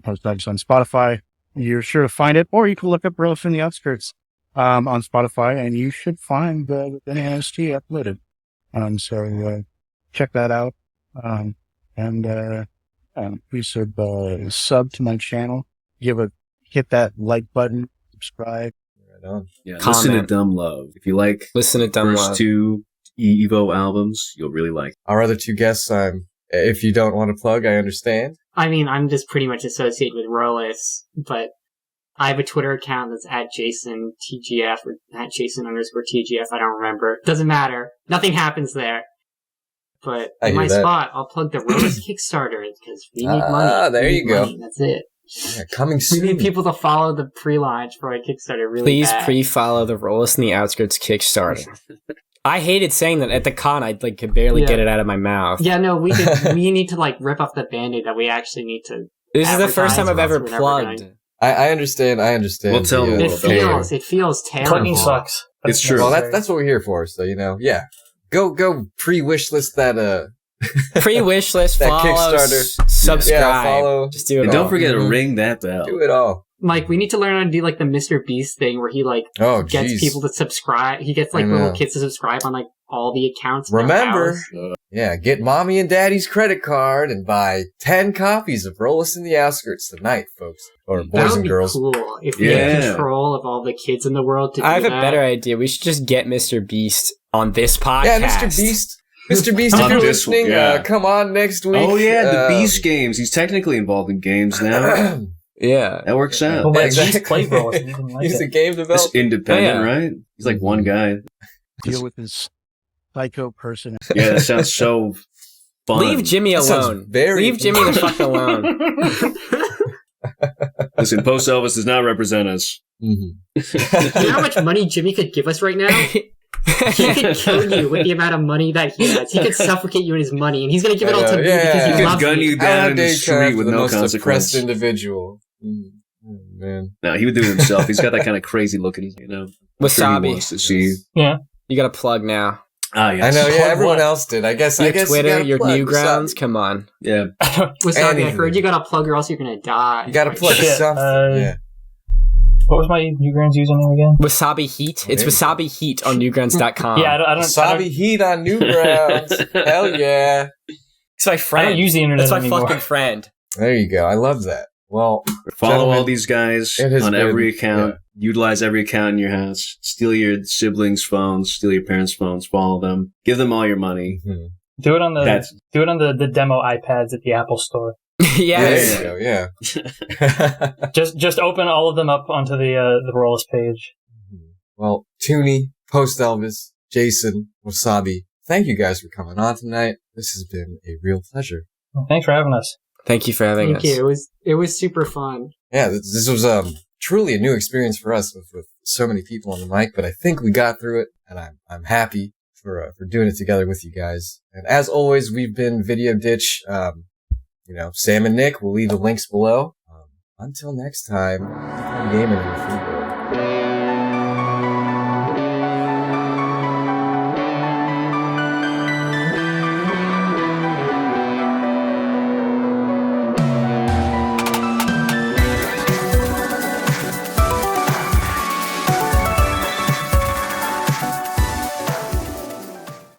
Speaker 6: Post Elvis on Spotify. You're sure to find it, or you can look up Rolus in the Outskirts on Spotify, and you should find the OST uploaded. So check that out. And please sub to my channel. Give a hit that like button, subscribe.
Speaker 1: Right on.
Speaker 2: Yeah,
Speaker 3: Comment.
Speaker 2: listen to Dumb Love. If you like
Speaker 3: Listen to Dumb
Speaker 2: first
Speaker 3: Love.
Speaker 2: 2 Evo albums, you'll really like it.
Speaker 1: Our other 2 guests, if you don't want to plug, I understand.
Speaker 4: I mean, I'm just pretty much associated with Rolus, but I have a Twitter account that's at JasonTGF or at Jason_TGF. I don't remember. Doesn't matter. Nothing happens there. But
Speaker 1: I
Speaker 4: in my
Speaker 1: hear that.
Speaker 4: spot, I'll plug the Rolus Kickstarter because we need money.
Speaker 1: There
Speaker 4: We
Speaker 1: you
Speaker 4: need
Speaker 1: go.
Speaker 4: money. That's it.
Speaker 1: Yeah, coming
Speaker 4: We
Speaker 1: soon.
Speaker 4: need people to follow the pre-launch for a Kickstarter really
Speaker 3: Please
Speaker 4: bad.
Speaker 3: pre-follow the Rolus and the Outskirts Kickstarter. I hated saying that at the con. I could barely get it out of my mouth.
Speaker 4: Yeah, no, we need to rip off the band-aid that we actually need to.
Speaker 3: This is the first time I've ever
Speaker 4: advertise whatever
Speaker 3: plugged.
Speaker 4: going-
Speaker 1: I understand.
Speaker 2: We'll tell
Speaker 1: the,
Speaker 2: them
Speaker 4: It feels terrible.
Speaker 5: Plugging sucks.
Speaker 2: It's true.
Speaker 1: Well, that's what we're here for. So yeah, go pre-wish list that
Speaker 3: Pre-wish list,
Speaker 1: That
Speaker 3: follow,
Speaker 1: Kickstarter.
Speaker 3: subscribe.
Speaker 1: Yeah, follow.
Speaker 3: Just do it
Speaker 2: And
Speaker 3: all.
Speaker 2: don't forget to
Speaker 1: Mhm.
Speaker 2: ring that bell.
Speaker 1: do it all.
Speaker 4: Mike, we need to learn how to do the Mr. Beast thing where he
Speaker 1: Oh,
Speaker 4: gets
Speaker 1: jeez.
Speaker 4: people to subscribe. He gets
Speaker 1: I
Speaker 4: little
Speaker 1: know.
Speaker 4: kids to subscribe on all the accounts. in their
Speaker 1: Remember,
Speaker 4: house.
Speaker 1: yeah, get mommy and daddy's credit card and buy 10 copies of Rolus in the Outskirts tonight, folks, or
Speaker 4: That
Speaker 1: boys
Speaker 4: would
Speaker 1: and
Speaker 4: be
Speaker 1: girls.
Speaker 4: cool if we
Speaker 2: Yeah.
Speaker 4: had control of all the kids in the world to do
Speaker 3: I have a
Speaker 4: that.
Speaker 3: better idea. We should just get Mr. Beast on this podcast.
Speaker 1: Yeah, Mr. Beast. Mr. Beast, if
Speaker 2: On
Speaker 1: you're
Speaker 2: this one,
Speaker 1: listening,
Speaker 2: yeah.
Speaker 1: come on next week.
Speaker 2: Oh yeah, the Beast games. He's technically involved in games now.
Speaker 3: Yeah.
Speaker 2: That works out.
Speaker 5: Well, my
Speaker 1: Exactly.
Speaker 5: Beast played Rolus and he didn't like
Speaker 1: He's a
Speaker 5: it.
Speaker 1: game
Speaker 2: It's
Speaker 1: developer.
Speaker 2: independent,
Speaker 3: Oh, yeah.
Speaker 2: right? He's like one guy.
Speaker 6: Deal with this psycho person.
Speaker 2: Yeah, that sounds so fun.
Speaker 3: Leave Jimmy
Speaker 1: That sounds
Speaker 3: alone.
Speaker 1: very
Speaker 3: Leave Jimmy the fuck alone.
Speaker 2: Listen, Post Elvis does not represent us.
Speaker 1: Mhm.
Speaker 4: You know how much money Jimmy could give us right now? He could kill you with the amount of money that he has. He could suffocate you in his money, and he's going to give it all to me
Speaker 1: Yeah,
Speaker 4: because
Speaker 1: he
Speaker 4: he
Speaker 1: could
Speaker 4: loves
Speaker 2: gun
Speaker 4: me.
Speaker 2: you down in the
Speaker 1: Nowadays,
Speaker 2: street with
Speaker 1: the
Speaker 2: no
Speaker 1: most
Speaker 2: consequence.
Speaker 1: oppressed individual. Oh, man.
Speaker 2: No, he would do it himself. He's got that kind of crazy look in his, I'm sure he
Speaker 3: Wasabi.
Speaker 2: wants to see.
Speaker 5: Yeah.
Speaker 3: You got to plug now.
Speaker 2: Ah,
Speaker 1: I
Speaker 2: yes.
Speaker 1: know, yeah,
Speaker 5: Plug
Speaker 1: everyone
Speaker 5: what?
Speaker 1: else did. I guess you
Speaker 3: Your Twitter,
Speaker 1: gotta
Speaker 3: your
Speaker 1: plug
Speaker 3: Newgrounds.
Speaker 1: Wasabi.
Speaker 3: Come on.
Speaker 2: Yeah.
Speaker 4: Wasabi, I
Speaker 1: Anything.
Speaker 4: heard you got to plug or else you're going to die.
Speaker 1: You gotta plug
Speaker 5: Shit,
Speaker 1: something. Yeah.
Speaker 5: What was my Newgrounds username again?
Speaker 3: Wasabi Heat. It's
Speaker 1: There you go.
Speaker 3: Wasabi Heat on Newgrounds.com.
Speaker 5: Yeah, I don't.
Speaker 1: Wasabi Heat on Newgrounds. Hell yeah.
Speaker 3: It's my
Speaker 5: I
Speaker 3: friend.
Speaker 5: don't use the internet
Speaker 3: That's my
Speaker 5: anymore.
Speaker 3: fucking friend.
Speaker 1: There you go. I love that. Well,
Speaker 2: Follow
Speaker 1: gentlemen,
Speaker 2: all these guys
Speaker 1: it has
Speaker 2: on
Speaker 1: been-
Speaker 2: every account.
Speaker 1: yeah.
Speaker 2: Utilize every account in your house. Steal your siblings' phones. Steal your parents' phones. Follow them. Give them all your money.
Speaker 1: Mhm.
Speaker 5: Do it on the
Speaker 2: That's
Speaker 5: the demo iPads at the Apple Store.
Speaker 3: Yes.
Speaker 1: There you go. Yeah.
Speaker 5: Just open all of them up onto the Rolus page.
Speaker 1: Well, Toonie, Post Elvis, Jason, Wasabi, thank you guys for coming on tonight. This has been a real pleasure.
Speaker 5: Well, thanks for having us.
Speaker 3: Thank you for having
Speaker 4: Thank
Speaker 3: us.
Speaker 4: you. It was super fun.
Speaker 1: Yeah, this was truly a new experience for us with so many people on the mic, but I think we got through it, and I'm happy for doing it together with you guys. And as always, we've been Video Ditch. Sam and Nick. We'll leave the links below. Until next time, keep on gaming in the free